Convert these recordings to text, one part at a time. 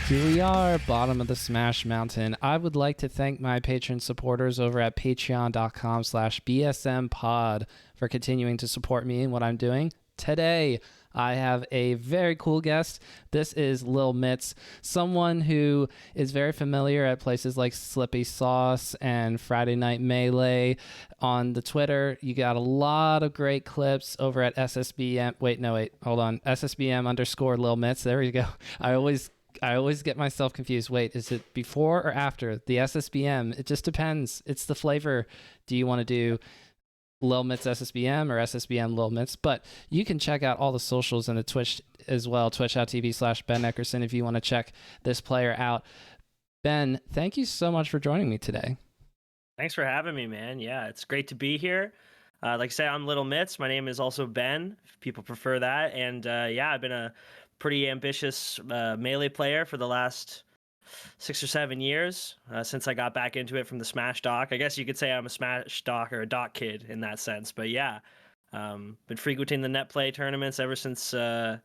Here we are, bottom of the Smash Mountain. I would like to thank my patron supporters over at patreon.com/bsmpod for continuing to support me in what I'm doing. Today, I have a very cool guest. This is Lil Mitz, someone who is very familiar at places like Slippy Sauce and Friday Night Melee on the Twitter. You got a lot of great clips over at SSBM. Hold on. SSBM _ Lil Mitz. There we go. I always get myself confused. Wait, is it before or after the SSBM? It just depends. It's the flavor. Do you want to do Lil Mitz SSBM or SSBM Lil Mitz? But you can check out all the socials and the Twitch as well, twitch.tv/Ben Eckerson if you want to check this player out. Ben, thank you so much for joining me today. Thanks for having me, man. Yeah, it's great to be here. Like I say, I'm Little Mitz. My name is also Ben, if people prefer that. And yeah, I've been a pretty ambitious Melee player for the last 6 or 7 years since I got back into it from the Smash doc. I guess you could say I'm a Smash doc or a doc kid in that sense. But yeah, been frequenting the net play tournaments ever since the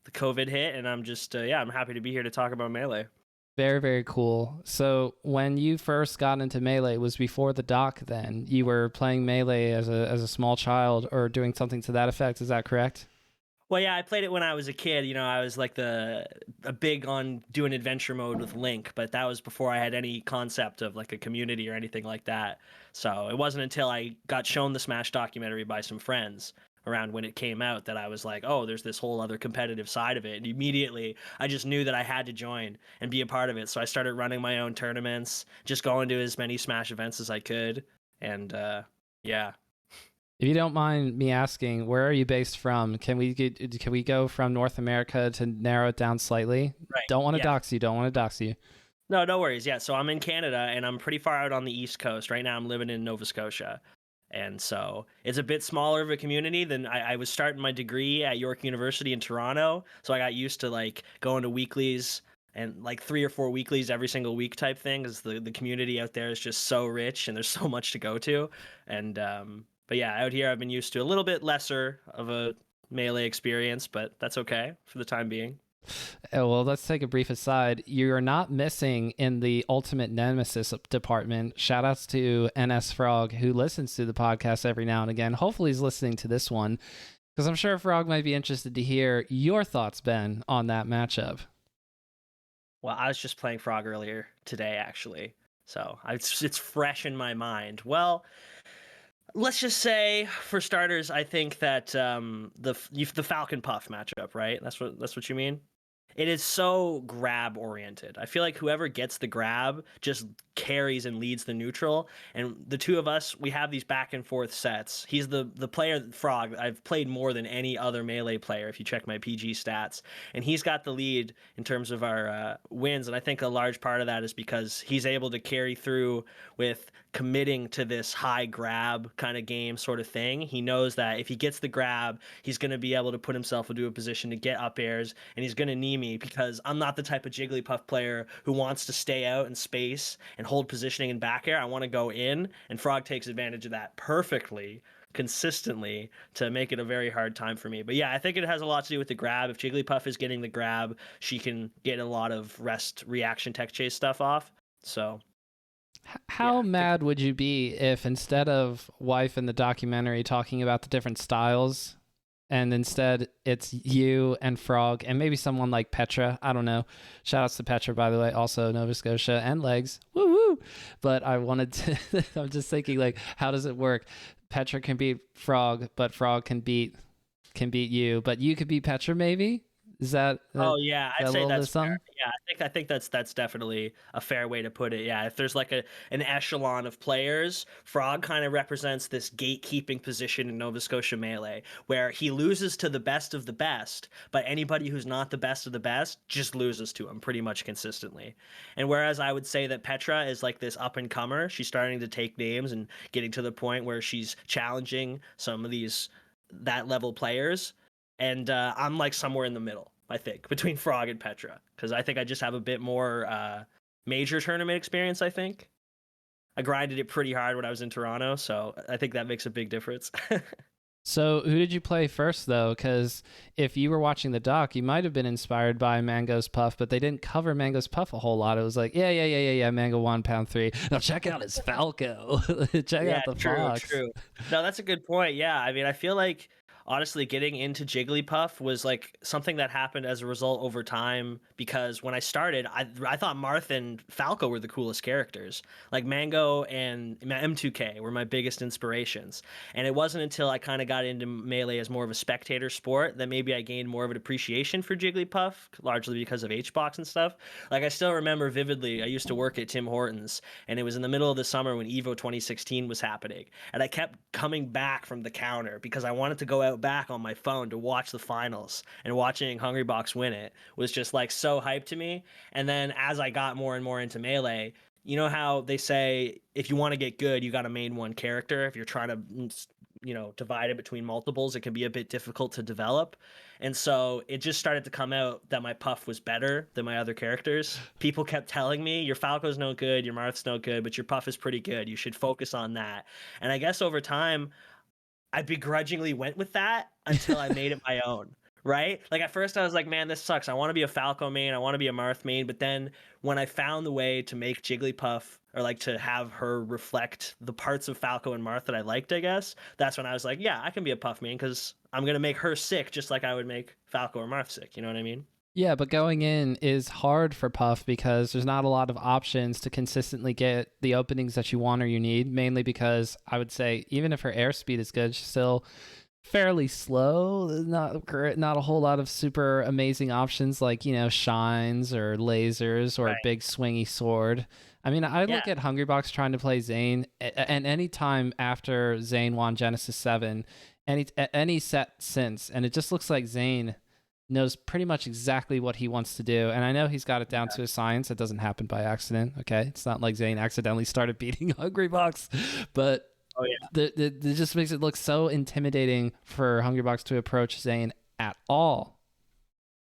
COVID hit. And I'm just, I'm happy to be here to talk about Melee. Very, very cool. So when you first got into Melee, it was before the doc then? You were playing Melee as a small child or doing something to that effect, is that correct? Well, yeah, I played it when I was a kid. You know, I was like a big on doing adventure mode with Link, but that was before I had any concept of like a community or anything like that. So it wasn't until I got shown the Smash documentary by some friends around when it came out that I was like, oh, there's this whole other competitive side of it. And immediately I just knew that I had to join and be a part of it. So I started running my own tournaments, just going to as many Smash events as I could. And yeah. If you don't mind me asking, where are you based from? Can we go from North America to narrow it down slightly? Right. Don't want to Yeah. dox you. Don't want to dox you. No, no worries. Yeah, so I'm in Canada and I'm pretty far out on the East Coast. Right now I'm living in Nova Scotia. And so it's a bit smaller of a community than I was starting my degree at York University in Toronto. So I got used to like going to weeklies and like 3 or 4 weeklies every single week type thing, because the community out there is just so rich and there's so much to go to. And but yeah, out here I've been used to a little bit lesser of a Melee experience, but that's okay for the time being. Oh, well, let's take a brief aside. You're not missing in the Ultimate Nemesis department. Shout outs to NS Frog, who listens to the podcast every now and again. Hopefully he's listening to this one, because I'm sure Frog might be interested to hear your thoughts, Ben, on that matchup. Well, I was just playing Frog earlier today, actually. So it's fresh in my mind. Well, let's just say, for starters, I think that the Falcon Puff matchup, right? That's what you mean? It is so grab oriented. I feel like whoever gets the grab just carries and leads the neutral. And the two of us, we have these back and forth sets. He's the player, Frog, I've played more than any other Melee player, if you check my PG stats. And he's got the lead in terms of our wins. And I think a large part of that is because he's able to carry through with committing to this high grab kind of game sort of thing. He knows that if he gets the grab, he's going to be able to put himself into a position to get up airs, and he's going to knee me, because I'm not the type of Jigglypuff player who wants to stay out in space and hold positioning in back air. I want to go in, and Frog takes advantage of that perfectly, consistently, to make it a very hard time for me. But yeah, I think it has a lot to do with the grab. If Jigglypuff is getting the grab, she can get a lot of rest reaction tech chase stuff off. So how mad would you be if, instead of Wife in the documentary talking about the different styles, and instead it's you and Frog and maybe someone like Petra? I don't know. Shout outs to Petra, by the way, also Nova Scotia and Legs. Woo woo. But I wanted to, I'm just thinking, like, how does it work? Petra can beat Frog, but Frog can beat you, but you could beat Petra maybe? Is that oh yeah, I'd say that's fair. something? Yeah, I think that's definitely a fair way to put it. Yeah, if there's like an echelon of players, Frog kind of represents this gatekeeping position in Nova Scotia Melee, where he loses to the best of the best, but anybody who's not the best of the best just loses to him pretty much consistently. And whereas I would say that Petra is like this up and comer, she's starting to take names and getting to the point where she's challenging some of these that level players. And I'm like somewhere in the middle, I think, between Frog and Petra, because I think I just have a bit more major tournament experience, I think. I grinded it pretty hard when I was in Toronto, so I think that makes a big difference. So, who did you play first, though? Because if you were watching the doc, you might have been inspired by Mango's Puff, but they didn't cover Mango's Puff a whole lot. It was like, yeah, Mango 1 pound 3. Now check out his Falco. Check Yeah, out the true, Fox. true. No, that's a good point. Yeah, I mean, I feel like honestly getting into Jigglypuff was like something that happened as a result over time because when I started, I thought Marth and Falco were the coolest characters. Like Mango and M2K were my biggest inspirations. And it wasn't until I kind of got into Melee as more of a spectator sport that maybe I gained more of an appreciation for Jigglypuff, largely because of HBox and stuff. Like I still remember vividly, I used to work at Tim Hortons and it was in the middle of the summer when Evo 2016 was happening. And I kept coming back from the counter because I wanted to go out back on my phone to watch the finals. And watching Hungrybox win it was just like so hyped to me. And then as I got more and more into Melee, you know how they say if you want to get good, you got to main one character. If you're trying to, divide it between multiples, it can be a bit difficult to develop. And so it just started to come out that my Puff was better than my other characters. People kept telling me, your Falco's no good, your Marth's no good, but your Puff is pretty good. You should focus on that. And I guess over time, I begrudgingly went with that until I made it my own. Right? Like at first I was like, man, this sucks. I want to be a Falco main. I want to be a Marth main. But then when I found the way to make Jigglypuff or like to have her reflect the parts of Falco and Marth that I liked, I guess, that's when I was like, yeah, I can be a Puff main because I'm going to make her sick just like I would make Falco or Marth sick. You know what I mean? Yeah, but going in is hard for Puff because there's not a lot of options to consistently get the openings that you want or you need, mainly because I would say even if her airspeed is good, she's still fairly slow. Not a whole lot of super amazing options like, shines or lasers or a Right. big swingy sword. I mean, I Yeah. look at Hungrybox trying to play Zane, and any time after Zane won Genesis 7, any set since, and it just looks like Zane knows pretty much exactly what he wants to do. And I know he's got it down to a science. It doesn't happen by accident, okay? It's not like Zane accidentally started beating Hungrybox, but Oh yeah. it just makes it look so intimidating for Hungrybox to approach Zane at all.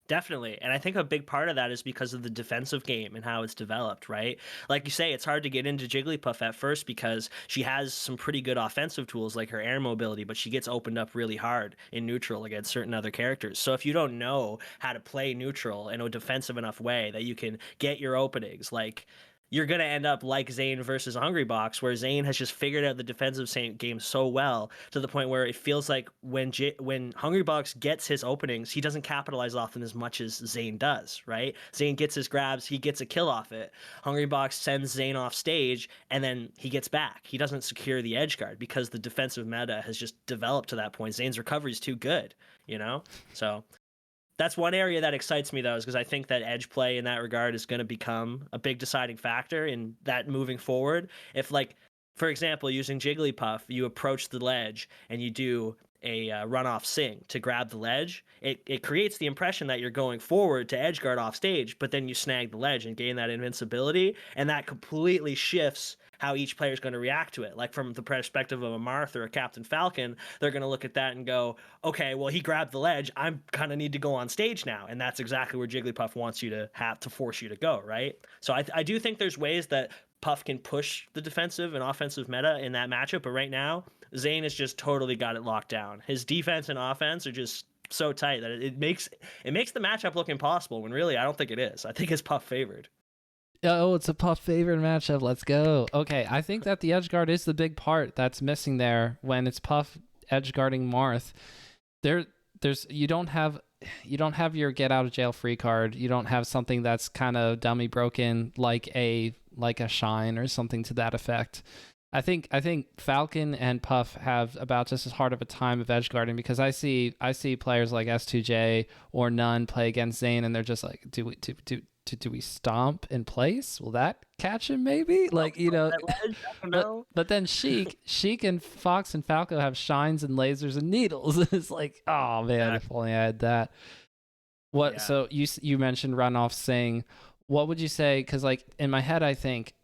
Definitely. And I think a big part of that is because of the defensive game and how it's developed, right? Like you say, it's hard to get into Jigglypuff at first because she has some pretty good offensive tools like her air mobility, but she gets opened up really hard in neutral against certain other characters. So if you don't know how to play neutral in a defensive enough way that you can get your openings, like you're going to end up like Zane versus Hungrybox, where Zane has just figured out the defensive game so well to the point where it feels like when Hungrybox gets his openings, he doesn't capitalize off them as much as Zane does, right? Zane gets his grabs, he gets a kill off it. Hungrybox sends Zane off stage, and then he gets back. He doesn't secure the edge guard because the defensive meta has just developed to that point. Zane's recovery is too good, So that's one area that excites me though, is because I think that edge play in that regard is going to become a big deciding factor in that moving forward. If like, for example, using Jigglypuff, you approach the ledge and you do a runoff sing to grab the ledge, it creates the impression that you're going forward to edge guard off stage, but then you snag the ledge and gain that invincibility, and that completely shifts how each player is going to react to it. Like from the perspective of a Marth or a Captain Falcon, they're going to look at that and go, okay, well, he grabbed the ledge. I'm kind of need to go on stage now. And that's exactly where Jigglypuff wants you to have to force you to go, right? So I do think there's ways that Puff can push the defensive and offensive meta in that matchup. But right now, Zane has just totally got it locked down. His defense and offense are just so tight that it makes the matchup look impossible when really I don't think it is. I think it's Puff favored. Oh, it's a Puff favorite matchup. Let's go. Okay, I think that the edge guard is the big part that's missing there when it's Puff edge guarding Marth. There's you don't have your get out of jail free card. You don't have something that's kind of dummy broken like a shine or something to that effect. I think Falcon and Puff have about just as hard of a time of edge guarding because I see players like S2J or None play against Zane and they're just like, do we stomp in place? Will that catch him maybe? Like, but then Sheik and Fox and Falco have shines and lasers and needles. It's like, oh man, if only I had that. What? Yeah. So you mentioned runoff sing. What would you say? Because like in my head, I think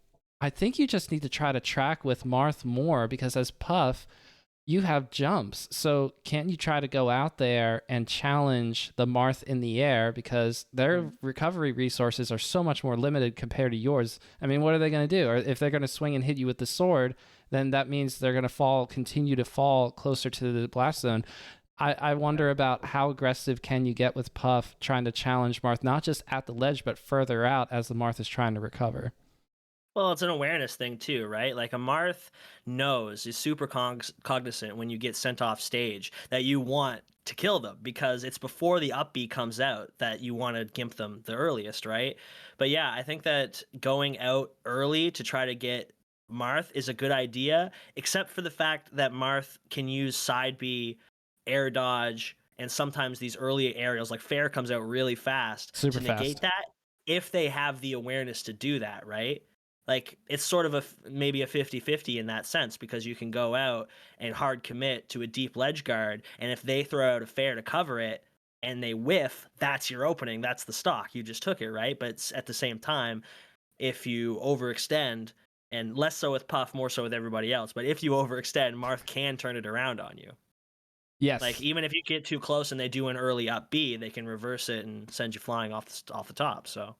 you just need to try to track with Marth more because as Puff, you have jumps. So can't you try to go out there and challenge the Marth in the air, because their recovery resources are so much more limited compared to yours? I mean, what are they going to do? Or if they're going to swing and hit you with the sword, then that means they're going to continue to fall closer to the blast zone. I wonder about how aggressive can you get with Puff trying to challenge Marth, not just at the ledge, but further out as the Marth is trying to recover. Well, it's an awareness thing too, right? Like a Marth is super cognizant when you get sent off stage that you want to kill them, because it's before the up B comes out that you want to gimp them the earliest, right? But yeah, I think that going out early to try to get Marth is a good idea, except for the fact that Marth can use side B, air dodge, and sometimes these early aerials, like Fair comes out really fast Super to negate fast. that if they have the awareness to do that, right? Like it's sort of maybe a 50-50 in that sense, because you can go out and hard commit to a deep ledge guard, and if they throw out a Fair to cover it and they whiff, that's your opening, that's the stock, you just took it, right? But at the same time, if you overextend, and less so with Puff, more so with everybody else, but if you overextend, Marth can turn it around on you. Like Yes. even if you get too close and they do an early up B, they can reverse it and send you flying off the top. So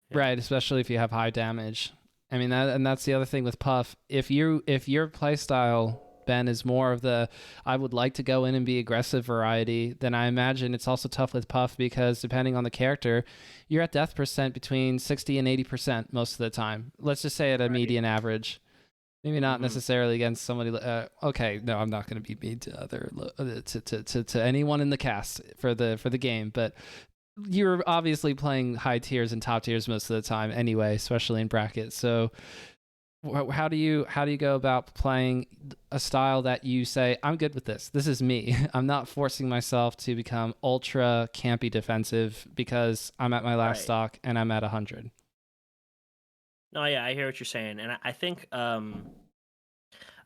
yeah. Right, especially if you have high damage. I mean, that's the other thing with Puff. If your playstyle, Ben, is more of the I would like to go in and be aggressive variety, then I imagine it's also tough with Puff, because depending on the character, you're at death percent between 60 and 80% most of the time. Let's just say at a Right. median average. Maybe not Mm-hmm. necessarily against somebody. Okay, no, I'm not going to be mean to to anyone in the cast for the game, but you're obviously playing high tiers and top tiers most of the time anyway, especially in brackets. So how do you go about playing a style that you say, I'm good with this, this is me, I'm not forcing myself to become ultra campy defensive because I'm at my last Right. stock and I'm at 100? No, yeah, I hear what you're saying, and I think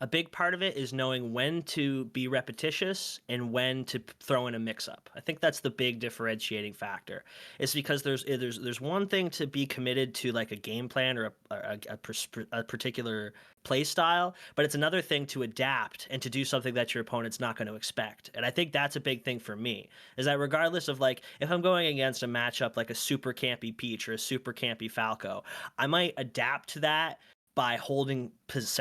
a big part of it is knowing when to be repetitious and when to throw in a mix up. I think that's the big differentiating factor. It's because there's one thing to be committed to, like a game plan or a particular play style, but it's another thing to adapt and to do something that your opponent's not going to expect. And I think that's a big thing for me, is that regardless of, like, if I'm going against a matchup like a super campy Peach or a super campy Falco, I might adapt to that by holding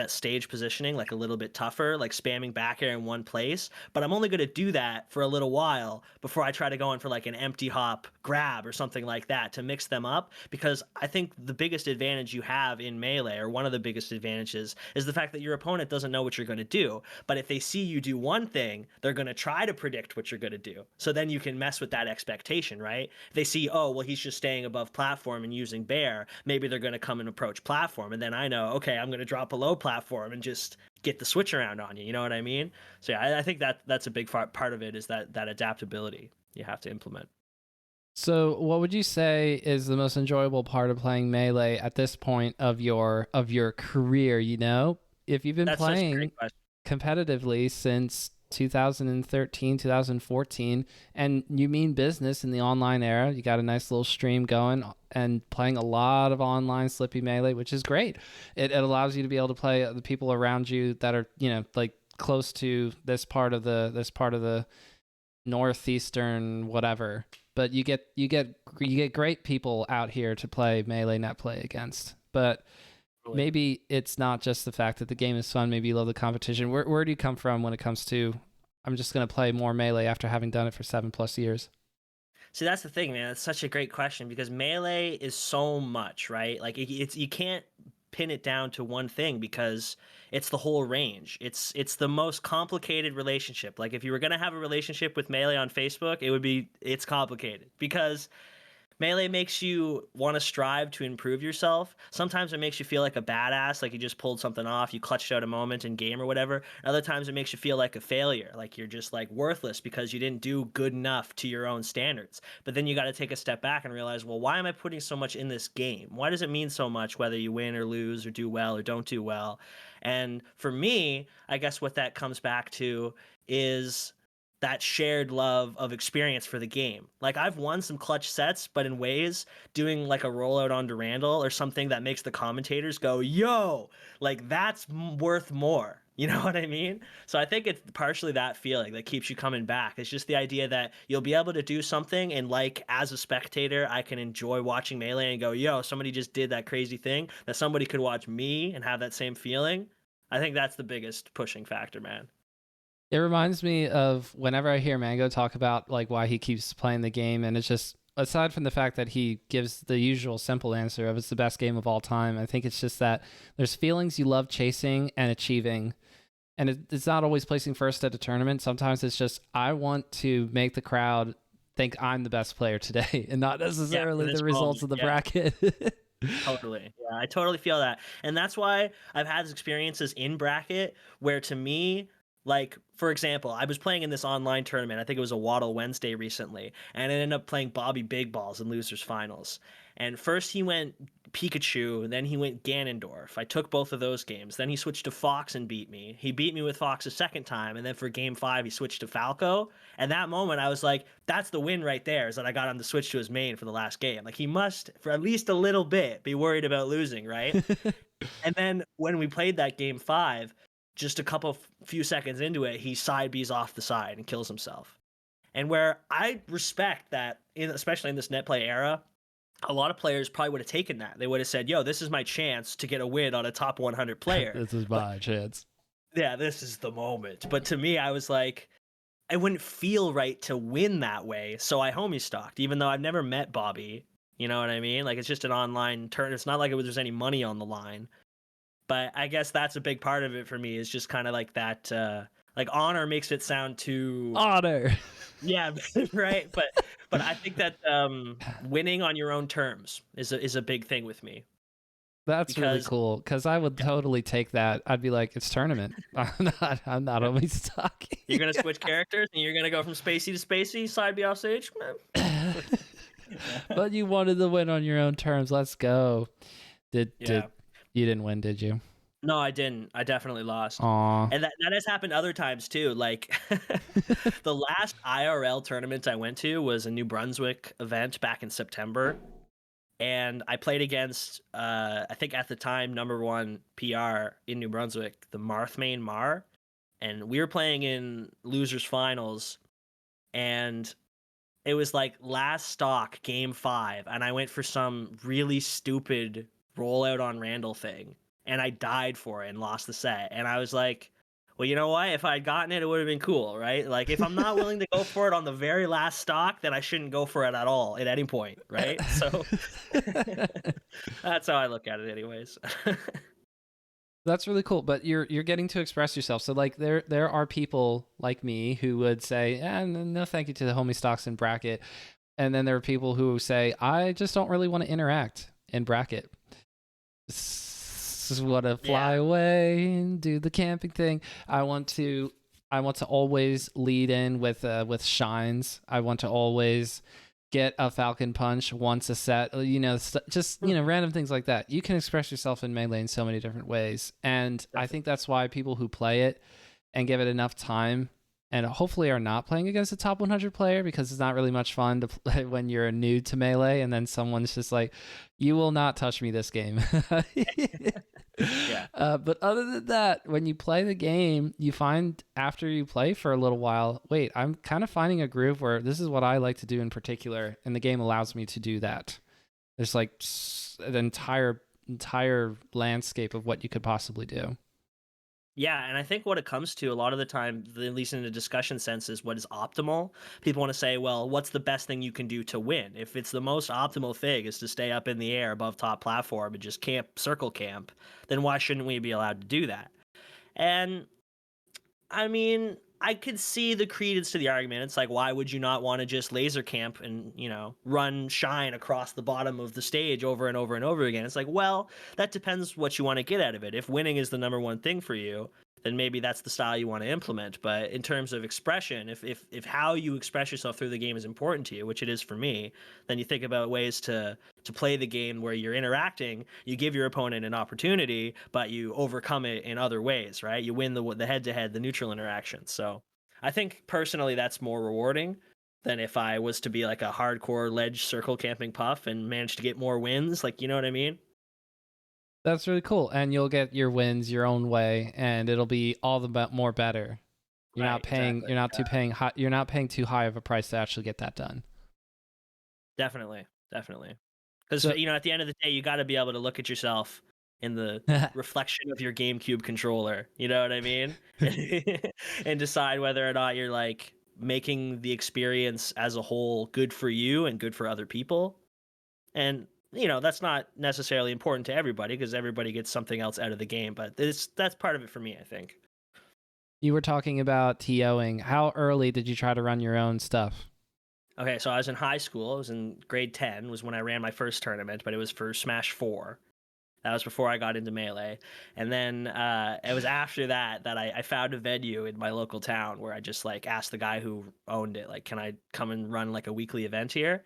stage positioning like a little bit tougher, like spamming back air in one place. But I'm only going to do that for a little while before I try to go in for like an empty hop grab or something like that to mix them up. Because I think the biggest advantage you have in Melee, or one of the biggest advantages, is the fact that your opponent doesn't know what you're going to do. But if they see you do one thing, they're going to try to predict what you're going to do. So then you can mess with that expectation, right? If they see, oh, well, he's just staying above platform and using bear, maybe they're going to come and approach platform. And then I know, okay, I'm going to drop below platform and just get the switch around on you. You know what I mean? So yeah, I think that's a big part of it, is that adaptability you have to implement. So, what would you say is the most enjoyable part of playing Melee at this point of your career? You know, if you've been That's such a playing great question. competitively since 2013, 2014, and you mean business in the online era, you got a nice little stream going and playing a lot of online Slippy Melee, which is great. It allows you to be able to play the people around you that are, like close to this part of the northeastern whatever. But you get great people out here to play Melee net play against. But Really. maybe it's not just the fact that the game is fun. Maybe you love the competition. Where do you come from when it comes to, I'm just going to play more Melee after having done it for 7+ years? See, that's the thing, man. It's such a great question, because Melee is so much, right? Like it's you can't pin it down to one thing, because it's the whole range. It's the most complicated relationship. Like if you were gonna have a relationship with Melee on Facebook, it's complicated, because Melee makes you want to strive to improve yourself. Sometimes it makes you feel like a badass, like you just pulled something off, you clutched out a moment in game or whatever. Other times it makes you feel like a failure, like you're just like worthless because you didn't do good enough to your own standards. But then you got to take a step back and realize, well, why am I putting so much in this game? Why does it mean so much whether you win or lose or do well or don't do well? And for me, I guess what that comes back to is that shared love of experience for the game. Like I've won some clutch sets, but in ways doing like a rollout onto Randall or something that makes the commentators go, "Yo, like that's worth more." You know what I mean? So I think it's partially that feeling that keeps you coming back. It's just the idea that you'll be able to do something, and like as a spectator, I can enjoy watching Melee and go, "Yo, somebody just did that crazy thing." That somebody could watch me and have that same feeling. I think that's the biggest pushing factor, man. It reminds me of whenever I hear Mango talk about like why he keeps playing the game, and it's just aside from the fact that he gives the usual simple answer of it's the best game of all time. I think it's just that there's feelings you love chasing and achieving, and it's not always placing first at a tournament. Sometimes it's just I want to make the crowd think I'm the best player today, and not Yeah, for necessarily this the results moment. of the Yeah. bracket. Totally. Yeah, I totally feel that. And that's why I've had experiences in bracket where to me, like, for example, I was playing in this online tournament. I think it was a Waddle Wednesday recently, and I ended up playing Bobby Big Balls in losers finals. And first he went Pikachu, then he went Ganondorf. I took both of those games. Then he switched to Fox and beat me. He beat me with Fox a second time, and then for game 5 he switched to Falco. And that moment I was like, that's the win right there, is that I got him to switch to his main for the last game. Like he must, for at least a little bit, be worried about losing, right? And then when we played that game 5, just a couple few seconds into it, he side B's off the side and kills himself. And where I respect that, especially in this net play era, a lot of players probably would have taken that. They would have said, "Yo, this is my chance to get a win on a top 100 player." This is But my chance. yeah, this is the moment. But to me, I was like, I wouldn't feel right to win that way, so I homie stalked, even though I've never met Bobby. You know what I mean? Like it's just an online turn. It's not like there's any money on the line. But I guess that's a big part of it for me. Is just kind of like that. Like honor makes it sound too, Honor. yeah, right. But I think that winning on your own terms is a big thing with me That's really because cool because I would totally take that. I'd be like, it's tournament. I'm not always talking. you're gonna switch characters and you're gonna go from Spacey to Spacey, side B off stage. But you wanted to win on your own terms. Let's go. Did Yeah. you didn't win, did you? No, I didn't. I definitely lost. Aw. And that has happened other times too. Like the last IRL tournament I went to was a New Brunswick event back in September. And I played against I think at the time #1 PR in New Brunswick, the Marthmain Mar. And we were playing in losers finals, and it was like last stock game 5, and I went for some really stupid rollout on Randall thing, and I died for it and lost the set. And I was like, well, you know what? If I had gotten it, it would have been cool, right? Like if I'm not willing to go for it on the very last stock, then I shouldn't go for it at all at any point, right? So that's how I look at it, anyways. That's really cool, but you're getting to express yourself. So like there are people like me who would say, no thank you to the homie stocks in bracket. And then there are people who say, I just don't really want to interact in bracket. Just want to fly Yeah. away and do the camping thing. I want to always lead in with shines. I want to always get a falcon punch once a set, just random things like that. You can express yourself in melee in so many different ways, and I think that's why people who play it and give it enough time and hopefully are not playing against a top 100 player, because it's not really much fun to play when you're new to melee and then someone's just like, you will not touch me this game. Yeah. But other than that, when you play the game, you find after you play for a little while, wait, I'm kind of finding a groove where this is what I like to do in particular, and the game allows me to do that. There's like an entire landscape of what you could possibly do. Yeah, and I think what it comes to a lot of the time, at least in the discussion sense, is what is optimal. People want to say, well, what's the best thing you can do to win? If it's the most optimal thing is to stay up in the air above top platform and just circle camp, then why shouldn't we be allowed to do that? And I mean, I could see the credence to the argument. It's like, why would you not want to just laser camp and, run shine across the bottom of the stage over and over and over again? It's like, well, that depends what you want to get out of it. If winning is the number one thing for you, then maybe that's the style you want to implement. But in terms of expression, if how you express yourself through the game is important to you, which it is for me, then you think about ways to play the game where you're interacting. You give your opponent an opportunity, but you overcome it in other ways, right? You win the head-to-head, the neutral interaction. So I think personally that's more rewarding than if I was to be like a hardcore ledge circle camping puff and manage to get more wins. Like, you know what I mean? That's really cool. And you'll get your wins your own way, and it'll be all the more better. You're not Right, paying. exactly. You're not too paying high. You're not paying too high of a price to actually get that done. Definitely, definitely. Because So, at the end of the day, you got to be able to look at yourself in the reflection of your GameCube controller. You know what I mean? And decide whether or not you're like making the experience as a whole good for you and good for other people. And that's not necessarily important to everybody because everybody gets something else out of the game. But that's part of it for me, I think. you were talking about TOing. How early did you try to run your own stuff? Okay, so I was in high school. I was in grade 10 was when I ran my first tournament, but it was for Smash 4. That was before I got into Melee. And then it was after that I found a venue in my local town where I just like asked the guy who owned it, like, can I come and run like a weekly event here?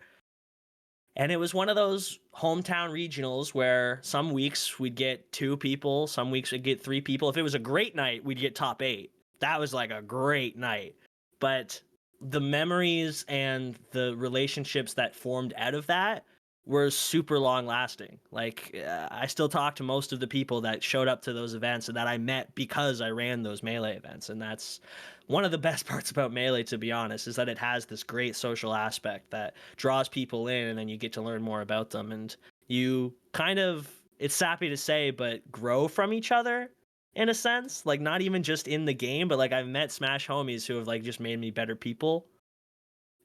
And it was one of those hometown regionals where some weeks we'd get 2 people, some weeks we'd get 3 people. If it was a great night, we'd get top 8. That was like a great night. But the memories and the relationships that formed out of that were super long lasting. Like, I still talk to most of the people that showed up to those events and that I met because I ran those Melee events. And that's one of the best parts about Melee, to be honest, is that it has this great social aspect that draws people in, and then you get to learn more about them. And you kind of, it's sappy to say, but grow from each other in a sense. Like, not even just in the game, but like I've met Smash homies who have like just made me better people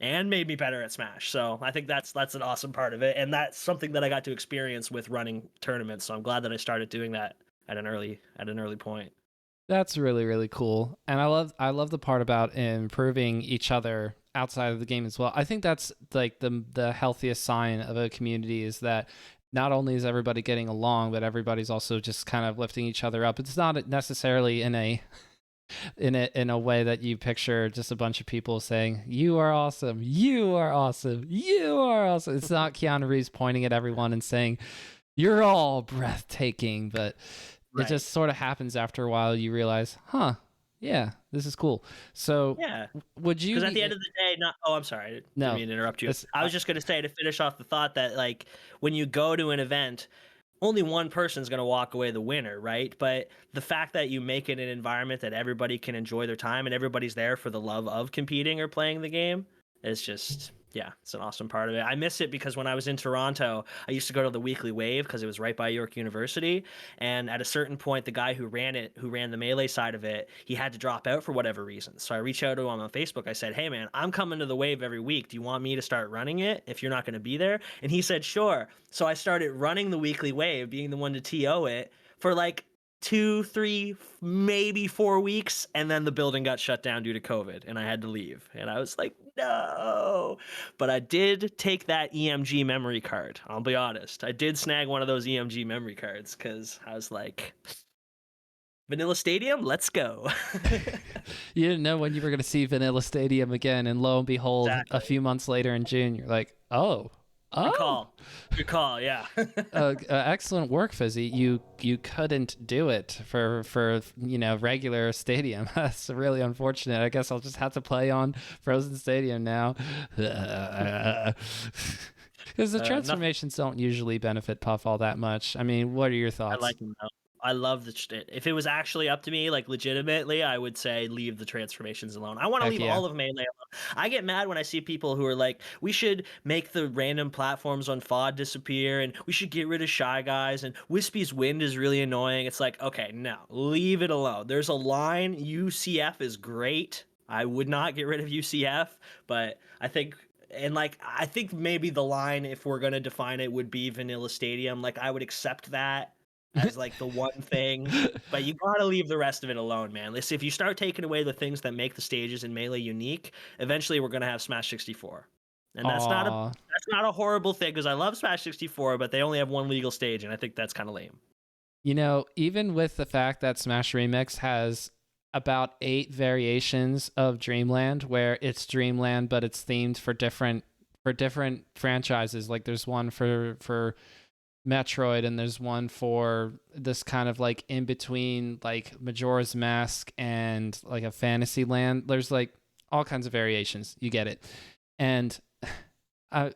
and made me better at Smash. So I think that's an awesome part of it, and that's something that I got to experience with running tournaments. So I'm glad that I started doing that at an early point. That's really, really cool. And I love the part about improving each other outside of the game as well. I think that's like the healthiest sign of a community is that not only is everybody getting along, but everybody's also just kind of lifting each other up. It's not necessarily in a way that you picture just a bunch of people saying, "You are awesome. You are awesome. You are awesome." It's not Keanu Reeves pointing at everyone and saying, "You're all breathtaking," but it Right. just sort of happens after a while. You realize, huh, yeah, this is cool. So Yeah. would you Because at the be end of the day, not. Oh, I'm sorry. I didn't no mean to interrupt you. this I was just going to say, to finish off the thought, that like when you go to an event, only one person's going to walk away the winner, right? But the fact that you make it an environment that everybody can enjoy their time and everybody's there for the love of competing or playing the game is just, yeah, it's an awesome part of it. I miss it because when I was in Toronto, I used to go to the Weekly Wave because it was right by York University. And at a certain point, the guy who ran the Melee side of it, he had to drop out for whatever reason. So I reached out to him on Facebook. I said, "Hey man, I'm coming to the Wave every week. Do you want me to start running it if you're not going to be there?" And he said, "Sure." So I started running the Weekly Wave, being the one to TO it for like 2, 3, maybe 4 weeks, and then the building got shut down due to COVID, and I had to leave. And I was like, no. But I did take that EMG memory card. I'll be honest. I did snag one of those EMG memory cards because I was like, Vanilla Stadium, let's go. you didn't know when you were going to see Vanilla Stadium again, and lo and behold, a Exactly. few months later in June, you're like, oh, Good oh. call. Good call. Yeah. Excellent work, Fizzy. You couldn't do it for regular stadium. That's really unfortunate. I guess I'll just have to play on Frozen Stadium now. Because the Nothing. transformations don't usually benefit Puff all that much. I mean, what are your I thoughts? like him though. I love the. If it was actually up to me, like legitimately, I would say leave the transformations alone. I want to Heck leave yeah. all of Melee alone. I get mad when I see people who are like, we should make the random platforms on FOD disappear, and we should get rid of Shy Guys, and Wispy's Wind is really annoying. It's like, okay, no, leave it alone. There's a line. UCF is great. I would not get rid of UCF, but I think. And like, I think maybe the line, if we're gonna define it, would be Vanilla Stadium. Like, I would accept that as like the one thing, but you gotta leave the rest of it alone, man. Listen, if you start taking away the things that make the stages in Melee unique, eventually we're gonna have Smash 64, and Aw. that's not a horrible thing because I love Smash 64, but they only have one legal stage, and I think that's kind of lame. Even with the fact that Smash Remix has about 8 variations of Dreamland, where it's Dreamland but it's themed for different franchises. Like there's one for Metroid, and there's one for this kind of like in between, like Majora's Mask and like a fantasy land. There's like all kinds of variations. You get it. And I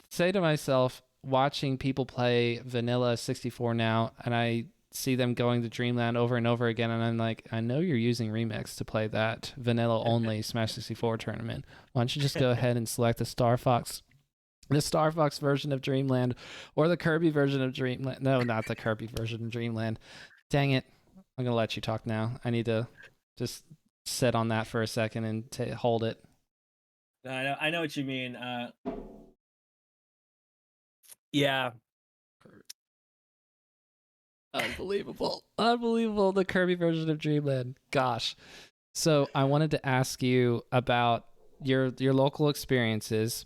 say to myself, watching people play vanilla 64 now, and I see them going to Dreamland over and over again, and I'm like, I know you're using Remix to play that vanilla only Smash 64 tournament. Why don't you just go ahead and select the Star Fox version of Dreamland, or the Kirby version of Dreamland? No, not the Kirby version of Dreamland. Dang it. I'm going to let you talk now. I need to just sit on that for a second and hold it. I know what you mean. Yeah. Unbelievable. The Kirby version of Dreamland. Gosh. So I wanted to ask you about your local experiences,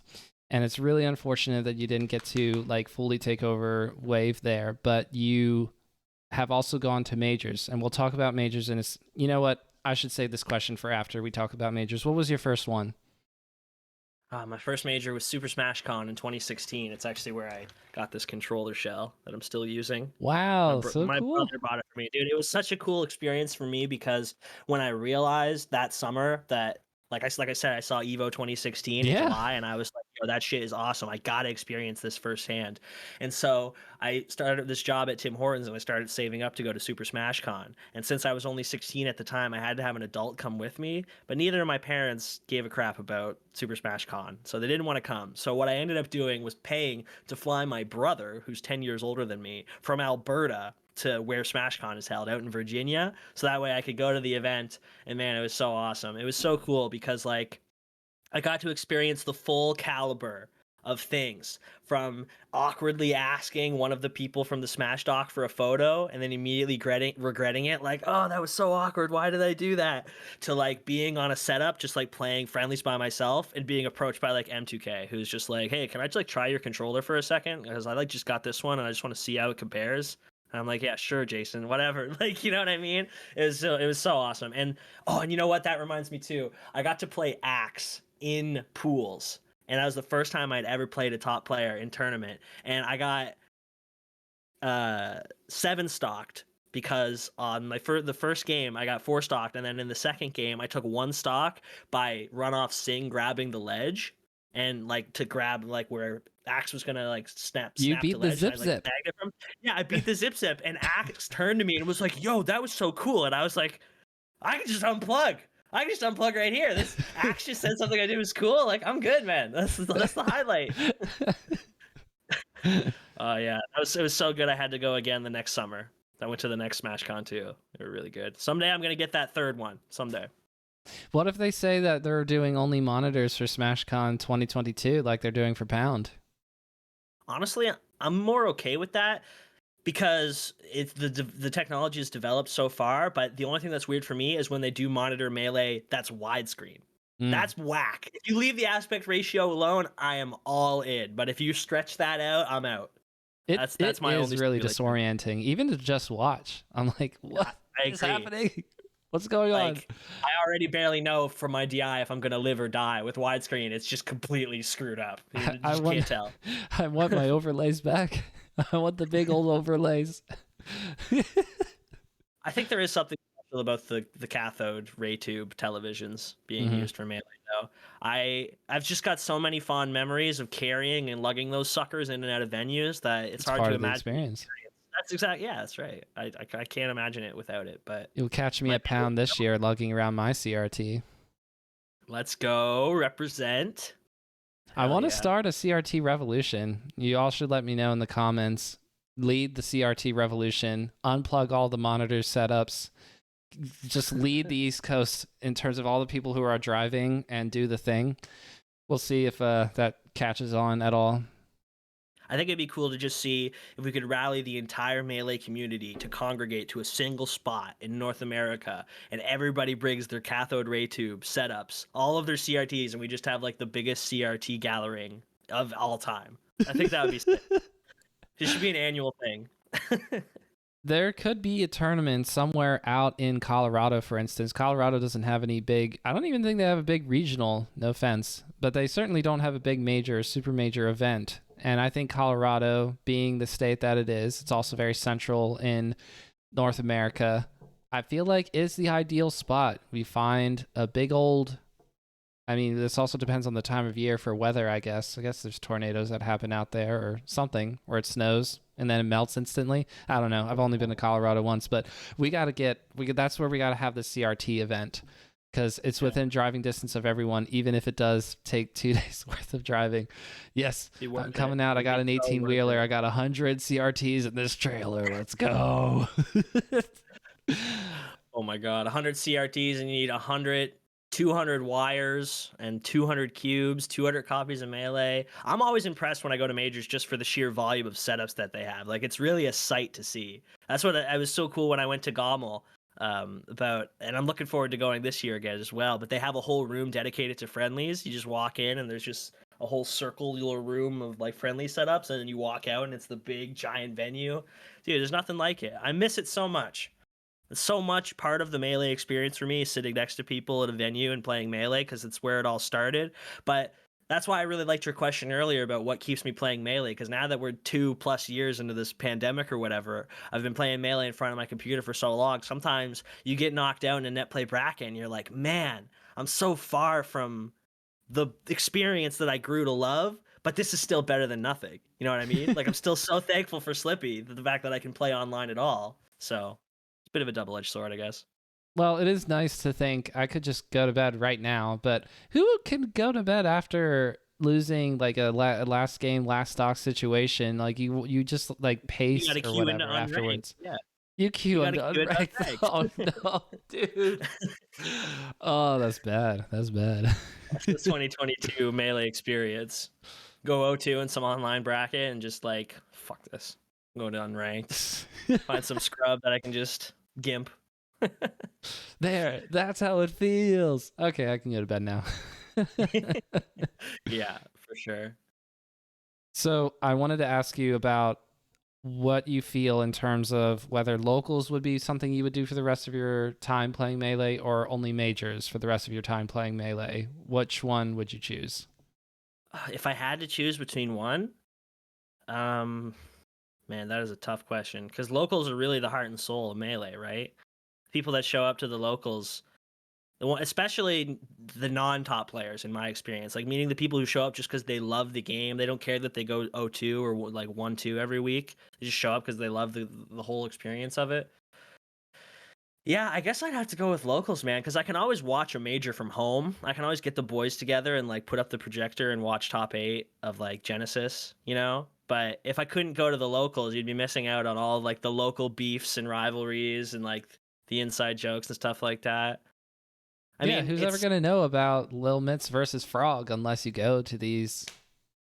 and it's really unfortunate that you didn't get to like fully take over Wave there, but you have also gone to majors, and we'll talk about majors. And it's, you know what? I should save this question for after we talk about majors. What was your first one? My first major was Super Smash Con in 2016. It's actually where I got this controller shell that I'm still using. Wow, My cool. brother bought it for me, dude. It was such a cool experience for me because when I realized that summer that, like I said, I saw Evo 2016 in July, and I was like, yo, that shit is awesome. I gotta experience this firsthand. And so I started this job at Tim Hortons, and I started saving up to go to Super Smash Con. And since I was only 16 at the time, I had to have an adult come with me, but neither of my parents gave a crap about Super Smash Con, so they didn't want to come. So what I ended up doing was paying to fly my brother, who's 10 years older than me, from Alberta to where SmashCon is held out in Virginia, so that way I could go to the event. And man, it was so awesome. It was so cool because like I got to experience the full caliber of things, from awkwardly asking one of the people from the Smash Doc for a photo and then immediately regretting it, like, oh, that was so awkward, why did I do that, to like being on a setup just like playing friendlies by myself and being approached by like M2K, who's just like, hey, can I just like try your controller for a second, because I like just got this one and I just want to see how it compares. And I'm like, yeah, sure, Jason, whatever. Like, you know what I mean? It was so awesome. And oh, and you know what? That reminds me too. I got to play Axe in pools, and that was the first time I'd ever played a top player in tournament. And I got 7 stocked because on the first game I got 4 stocked, and then in the second game I took 1 stock by runoff Sing grabbing the ledge, and like to grab like where Axe was gonna like snap You beat the the ledge. zip I, like, zip. snagged it from. Yeah, I beat the zip, and Axe turned to me and was like, "Yo, that was so cool," and I was like, "I can just unplug. I can just unplug right here. This Axe just said something I did was cool. Like, I'm good, man. That's the highlight." Yeah, it was so good. I had to go again the next summer. I went to the next SmashCon too. They were really good. Someday I'm gonna get that third one. Someday. What if they say that they're doing only monitors for SmashCon 2022, like they're doing for Pound? Honestly, I'm more okay with that because it's the technology has developed so far. But the only thing that's weird for me is when they do monitor melee that's widescreen. That's whack. If you leave the aspect ratio alone, I am all in. But if you stretch that out, I'm out. That's my is only really disorienting, even to just watch. I'm like, what is happening? What's going on? Like, I already barely know from my DI if I'm gonna live or die. With widescreen, it's just completely screwed up. You just can't tell. I want my overlays back. I want the big old overlays. I think there is something special about the cathode ray tube televisions being used for melee, though. I've just got so many fond memories of carrying and lugging those suckers in and out of venues that it's hard part to of the imagine. Experience. That's exactly, yeah, that's right. I can't imagine it without it. But you'll catch me at Pound this year lugging around my CRT. Let's go represent. I want to start a CRT revolution. You all should let me know in the comments. Lead the CRT revolution. Unplug all the monitor setups. Just lead the East Coast in terms of all the people who are driving and do the thing. We'll see if that catches on at all. I think it'd be cool to just see if we could rally the entire Melee community to congregate to a single spot in North America, and everybody brings their cathode ray tube setups, all of their CRTs, and we just have like the biggest CRT gathering of all time. I think that would be sick. It should be an annual thing. There could be a tournament somewhere out in Colorado, for instance. Colorado doesn't have any big, I don't even think they have a big regional, no offense, but they certainly don't have a big major, super major event. And I think Colorado, being the state that it is, it's also very central in North America, I feel like is the ideal spot. We find a big old I mean, this also depends on the time of year for weather, I guess. I guess there's tornadoes that happen out there or something where it snows and then it melts instantly. I don't know. I've only been to Colorado once, but that's where we got to have the CRT event because it's within driving distance of everyone, even if it does take 2 days worth of driving. Yes, Be worth I'm it. coming out. I got an It'd be so 18 worth wheeler. it. I got 100 CRTs in this trailer. Let's go. Oh my god, 100 CRTs and you need 200 wires and 200 cubes, 200 copies of Melee. I'm always impressed when I go to majors just for the sheer volume of setups that they have. Like it's really a sight to see. That's what I was so cool when I went to Gommel and I'm looking forward to going this year again as well. But they have a whole room dedicated to friendlies. You just walk in and there's just a whole circular room of like friendly setups, and then you walk out and it's the big giant venue. Dude, there's nothing like it. I miss it so much. It's so much part of the Melee experience for me, sitting next to people at a venue and playing Melee, because it's where it all started. But that's why I really liked your question earlier about what keeps me playing Melee, because now that we're 2+ years into this pandemic or whatever, I've been playing Melee in front of my computer for so long. Sometimes you get knocked out in a net play bracket and you're like, man, I'm so far from the experience that I grew to love, but this is still better than nothing. You know what I mean? Like I'm still so thankful for Slippy, the fact that I can play online at all. So it's a bit of a double-edged sword, I guess. Well, it is nice to think I could just go to bed right now, but who can go to bed after losing like a last game, last stock situation? Like you just like You got pace to or queue into whatever unranked. afterwards. Yeah, You you queue got to into queue into unranked. Oh unranked. no, dude. Oh, that's bad. That's bad. That's the 2022 Melee experience. Go O2 in some online bracket and just like, fuck this. Go to unranked. Find some scrub that I can just gimp. There, that's how it feels. Okay, I can go to bed now. Yeah, for sure. So I wanted to ask you about what you feel in terms of whether locals would be something you would do for the rest of your time playing Melee or only majors for the rest of your time playing Melee. Which one would you choose? If I had to choose between one, um, man, that is a tough question, because locals are really the heart and soul of Melee, right? People that show up to the locals, especially the non-top players, in my experience, like meaning the people who show up just because they love the game. They don't care that they go 0-2 or like 1-2 every week. They just show up because they love the whole experience of it. Yeah, I guess I'd have to go with locals, man, because I can always watch a major from home. I can always get the boys together and like put up the projector and watch top 8 of like Genesis, you know? But if I couldn't go to the locals, you'd be missing out on all like the local beefs and rivalries and like the inside jokes and stuff like that. I Yeah, mean, who's ever it's gonna know about Lil Mitz versus Frog unless you go to these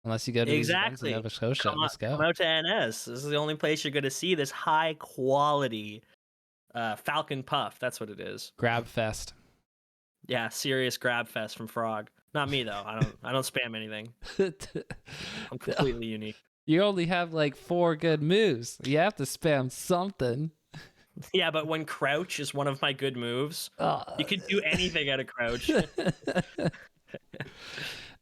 events in exactly. Nova Scotia. Let's Come go. out to NS. This is the only place you're going to see this high quality Falcon Puff. That's what it is. Grab Fest. Yeah, serious grab fest from Frog. Not me though. I don't spam anything. I'm completely unique. You only have like 4 good moves. You have to spam something. Yeah, but when crouch is one of my good moves, you could do anything at a crouch.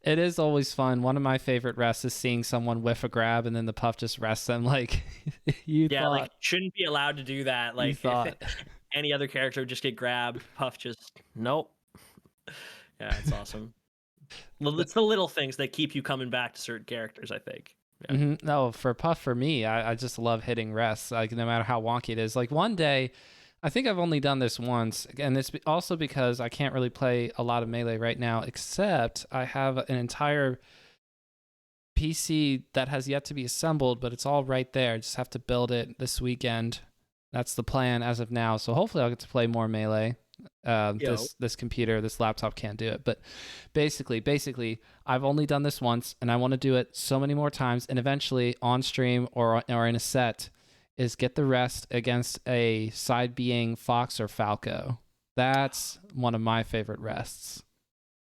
It is always fun. One of my favorite rests is seeing someone whiff a grab and then the puff just rests them like Yeah, like shouldn't be allowed to do that. You Like thought. any other character would just get grabbed. Puff just nope. Yeah, it's awesome. Well, it's the little things that keep you coming back to certain characters, I think. Yeah. No, for puff for me, I just love hitting rests. Like no matter how wonky it is. Like one day, I think I've only done this once, and it's also because I can't really play a lot of Melee right now, except I have an entire PC that has yet to be assembled, but it's all right there. I just have to build it this weekend. That's the plan as of now. So hopefully I'll get to play more Melee. This computer, this laptop can't do it. But basically, I've only done this once, and I want to do it so many more times. And eventually, on stream or in a set, is get the rest against a side being Fox or Falco. That's one of my favorite rests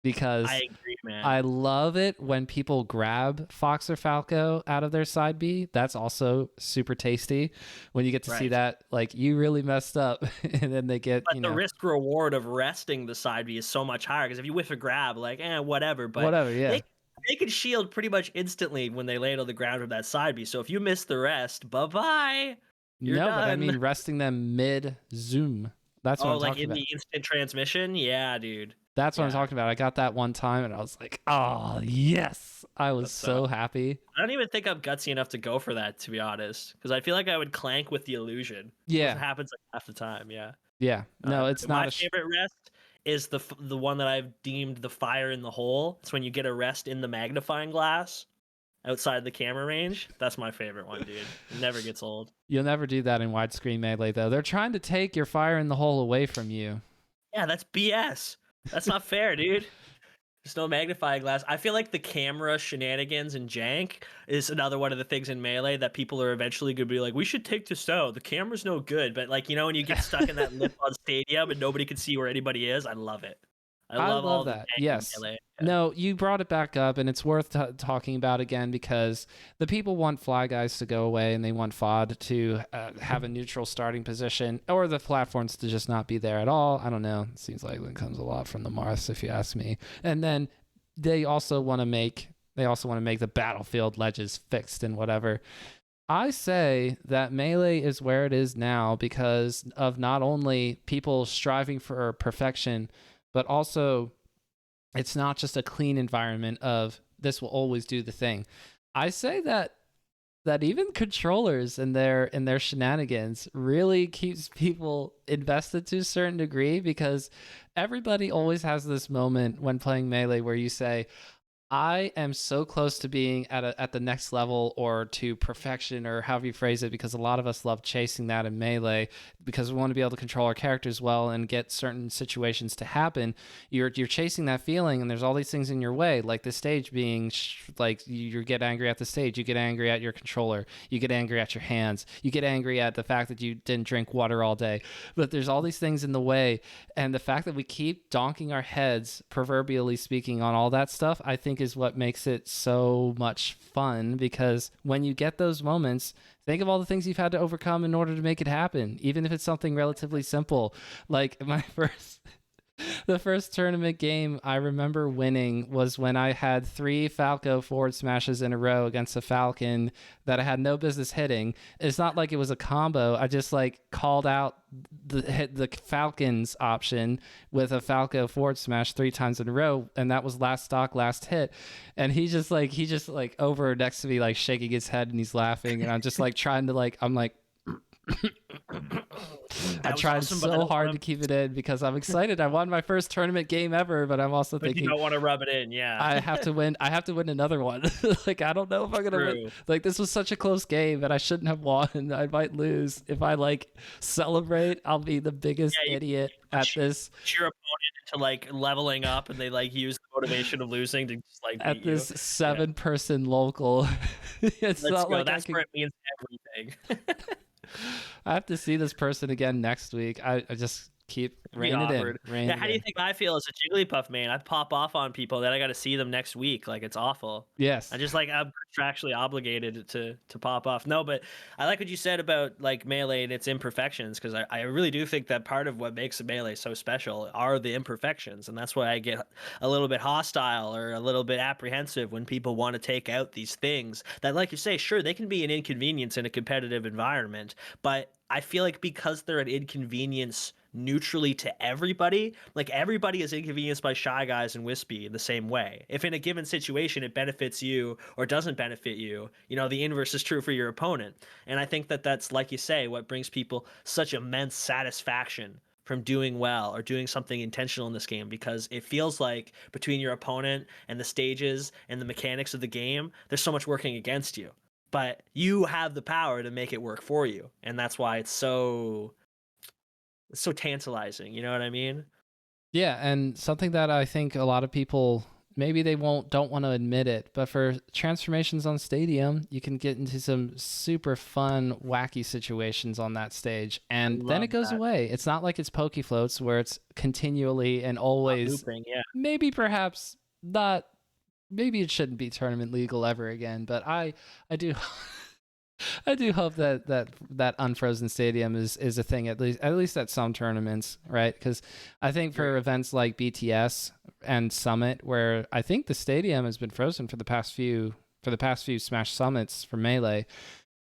because I agree, man. I love it when people grab Fox or Falco out of their side B. That's also super tasty when you get to see that, like, you really messed up and then they get, but the risk reward of resting the side B is so much higher, because if you whiff a grab, like, whatever. But whatever, yeah. They can shield pretty much instantly when they land on the ground with that side B. So if you miss the rest, bye-bye. You're done. But I mean resting them mid-zoom. That's what I'm like talking in about. the instant transmission? Yeah, dude. That's what I'm Yeah, talking about. I got that one time and I was like, oh, yes. I was that's so happy. I don't even think I'm gutsy enough to go for that, to be honest, because I feel like I would clank with the illusion. That Yeah. happens like half the time. Yeah. Yeah. No, it's not My a. favorite rest is the one that I've deemed the fire in the hole. It's when you get a rest in the magnifying glass outside the camera range. That's my favorite one, dude. It never gets old. You'll never do that in widescreen Melee, though. They're trying to take your fire in the hole away from you. Yeah, that's BS. That's not fair, dude. There's no magnifying glass. I feel like the camera shenanigans and jank is another one of the things in Melee that people are eventually going to be like, we should take this out. The camera's no good. But, like, you know, when you get stuck in that lip on stadium and nobody can see where anybody is, I love it. I love all the that. jank Yes. in Melee. Yeah. No, you brought it back up, and it's worth talking about again because the people want Fly Guys to go away, and they want FOD to have a neutral starting position, or the platforms to just not be there at all. I don't know. It seems like it comes a lot from the Marths, if you ask me. And then they also want to make the battlefield ledges fixed and whatever. I say that Melee is where it is now because of not only people striving for perfection, but also it's not just a clean environment of this will always do the thing. I say that even controllers and their shenanigans really keeps people invested to a certain degree because everybody always has this moment when playing Melee where you say, I am so close to being at the next level or to perfection or however you phrase it, because a lot of us love chasing that in Melee because we want to be able to control our characters well and get certain situations to happen. You're chasing that feeling and there's all these things in your way, like the stage being like you get angry at the stage, you get angry at your controller, you get angry at your hands, you get angry at the fact that you didn't drink water all day. But there's all these things in the way, and the fact that we keep donking our heads, proverbially speaking, on all that stuff, I think is what makes it so much fun, because when you get those moments, think of all the things you've had to overcome in order to make it happen, even if it's something relatively simple. Like the first tournament game I remember winning was when I had 3 Falco forward smashes in a row against a Falcon that I had no business hitting. It's not like it was a combo. I just like called out the Falcons option with a Falco forward smash 3 times in a row, and that was last stock, last hit. And he just over next to me like shaking his head and he's laughing, and I'm just like trying to I'm like I tried awesome, so hard to keep it in because I'm excited. I won my first tournament game ever, but I'm also thinking you don't want to rub it in. Yeah, I have to win. I have to win another one. Like, I don't know if I'm gonna win. Like, this was such a close game that I shouldn't have won. I might lose. If I celebrate, I'll be the biggest idiot at this. Your opponent into leveling up, and they use the motivation of losing to just at this 7-person local. It's not like that's where it means everything. I have to see this person again next week. I just keep reining it in. How do you think I feel as a Jigglypuff main? I pop off on people, then I got to see them next week. Like, it's awful. Yes. I'm contractually obligated to pop off. No, but I like what you said about Melee and its imperfections, because I really do think that part of what makes Melee so special are the imperfections, and that's why I get a little bit hostile or a little bit apprehensive when people want to take out these things that, like you say, sure, they can be an inconvenience in a competitive environment, but I feel like because they're an inconvenience neutrally to everybody, everybody is inconvenienced by Shy Guys and Wispy in the same way. If in a given situation it benefits you or doesn't benefit you, the inverse is true for your opponent. And I think that that's, like you say, what brings people such immense satisfaction from doing well or doing something intentional in this game, because it feels like between your opponent and the stages and the mechanics of the game, there's so much working against you. But you have the power to make it work for you. And that's why it's so tantalizing. You know what I mean? Yeah. And something that I think a lot of people, maybe they don't want to admit it, but for transformations on Stadium, you can get into some super fun, wacky situations on that stage. And then it goes away. It's not like it's Pokefloats where it's continually and always looping, yeah. Maybe perhaps not. Maybe it shouldn't be tournament legal ever again, but I do I do hope that unfrozen stadium is a thing at least at some tournaments, right? Because I think for events like BTS and Summit, where I think the stadium has been frozen for the past few Smash Summits for Melee,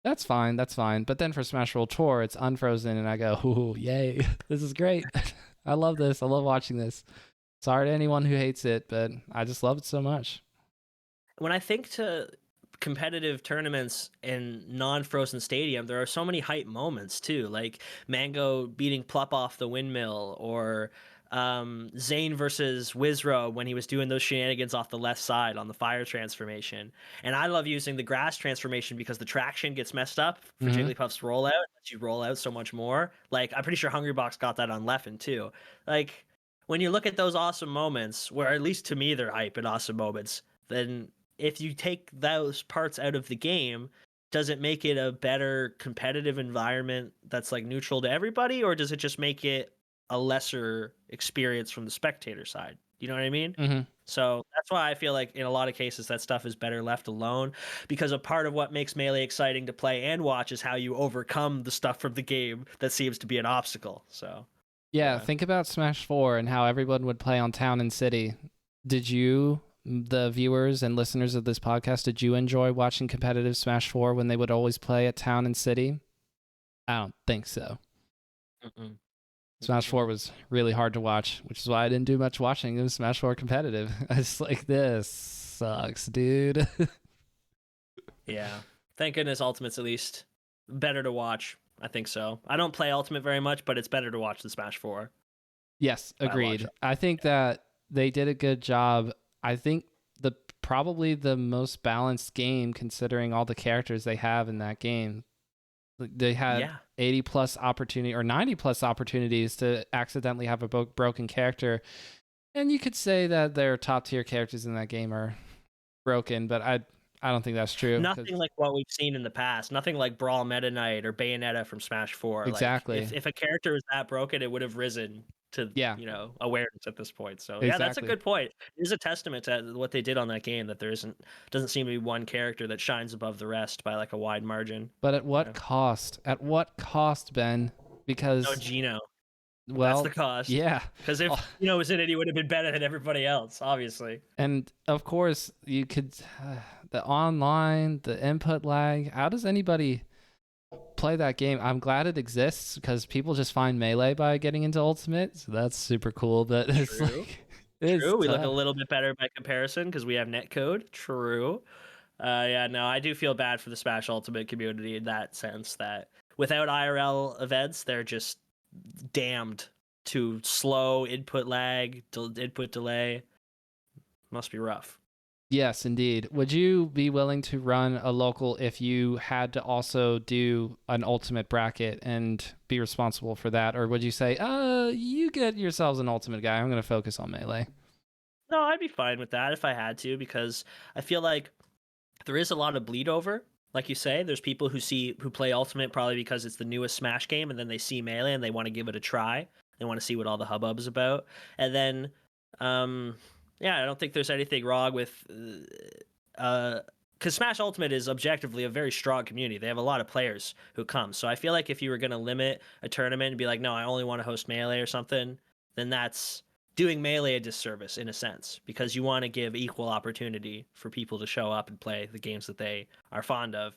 that's fine. But then for Smash World Tour, it's unfrozen, and I go, ooh, yay, this is great. I love this. I love watching this. Sorry to anyone who hates it, but I just love it so much. When I think to competitive tournaments in non-frozen stadium, there are so many hype moments too, like Mango beating Plup off the windmill, or Zane versus Wizra when he was doing those shenanigans off the left side on the fire transformation. And I love using the grass transformation because the traction gets messed up for Jigglypuff's rollout. It lets you roll out so much more. Like, I'm pretty sure Hungrybox got that on Leffen too. Like, when you look at those awesome moments, where at least to me they're hype and awesome moments, then if you take those parts out of the game, does it make it a better competitive environment that's like neutral to everybody, or does it just make it a lesser experience from the spectator side? You know what I mean? Mm-hmm. So that's why I feel like in a lot of cases that stuff is better left alone, because a part of what makes Melee exciting to play and watch is how you overcome the stuff from the game that seems to be an obstacle. So yeah, think about Smash 4 and how everyone would play on Town and City. Did you, the viewers and listeners of this podcast, did you enjoy watching competitive Smash 4 when they would always play at Town and City? I don't think so. Smash 4 was really hard to watch, which is why I didn't do much watching of Smash 4 competitive. I was like, this sucks, dude. Yeah. Thank goodness Ultimate's at least better to watch. I think so. I don't play Ultimate very much, but it's better to watch than Smash 4. Yes, agreed. I think that they did a good job. I think probably the most balanced game considering all the characters they have in that game. They had 80 plus opportunity or 90 plus opportunities to accidentally have a broken character. And you could say that their top tier characters in that game are broken, but I don't think that's true. Nothing like what we've seen in the past. Nothing like Brawl Meta Knight or Bayonetta from Smash 4. Exactly. Like, if a character is that broken, it would have risen to awareness at this point. So yeah, that's a good point. It is a testament to what they did on that game, that doesn't seem to be one character that shines above the rest by like a wide margin. But at what cost? At what cost, Ben? Because no Geno. Well, that's the cost. Yeah. Because if Geno was in it, he would have been better than everybody else, obviously. And of course, you could the online, the input lag. How does anybody play that game? I'm glad it exists because people just find Melee by getting into Ultimate, so that's super cool. But it's like True. We look a little bit better by comparison because we have netcode. True. I do feel bad for the Smash Ultimate community in that sense that without IRL events, they're just damned to slow input lag, input delay. Must be rough. Yes, indeed. Would you be willing to run a local if you had to also do an ultimate bracket and be responsible for that? Or would you say, you get yourselves an ultimate guy, I'm going to focus on Melee? No, I'd be fine with that if I had to, because I feel like there is a lot of bleed over. Like you say, there's people who play Ultimate probably because it's the newest Smash game, and then they see Melee and they want to give it a try. They want to see what all the hubbub is about. And then, I don't think there's anything wrong with, because Smash Ultimate is objectively a very strong community. They have a lot of players who come. So I feel like if you were going to limit a tournament and be like, no, I only want to host Melee or something, then that's doing Melee a disservice in a sense, because you want to give equal opportunity for people to show up and play the games that they are fond of.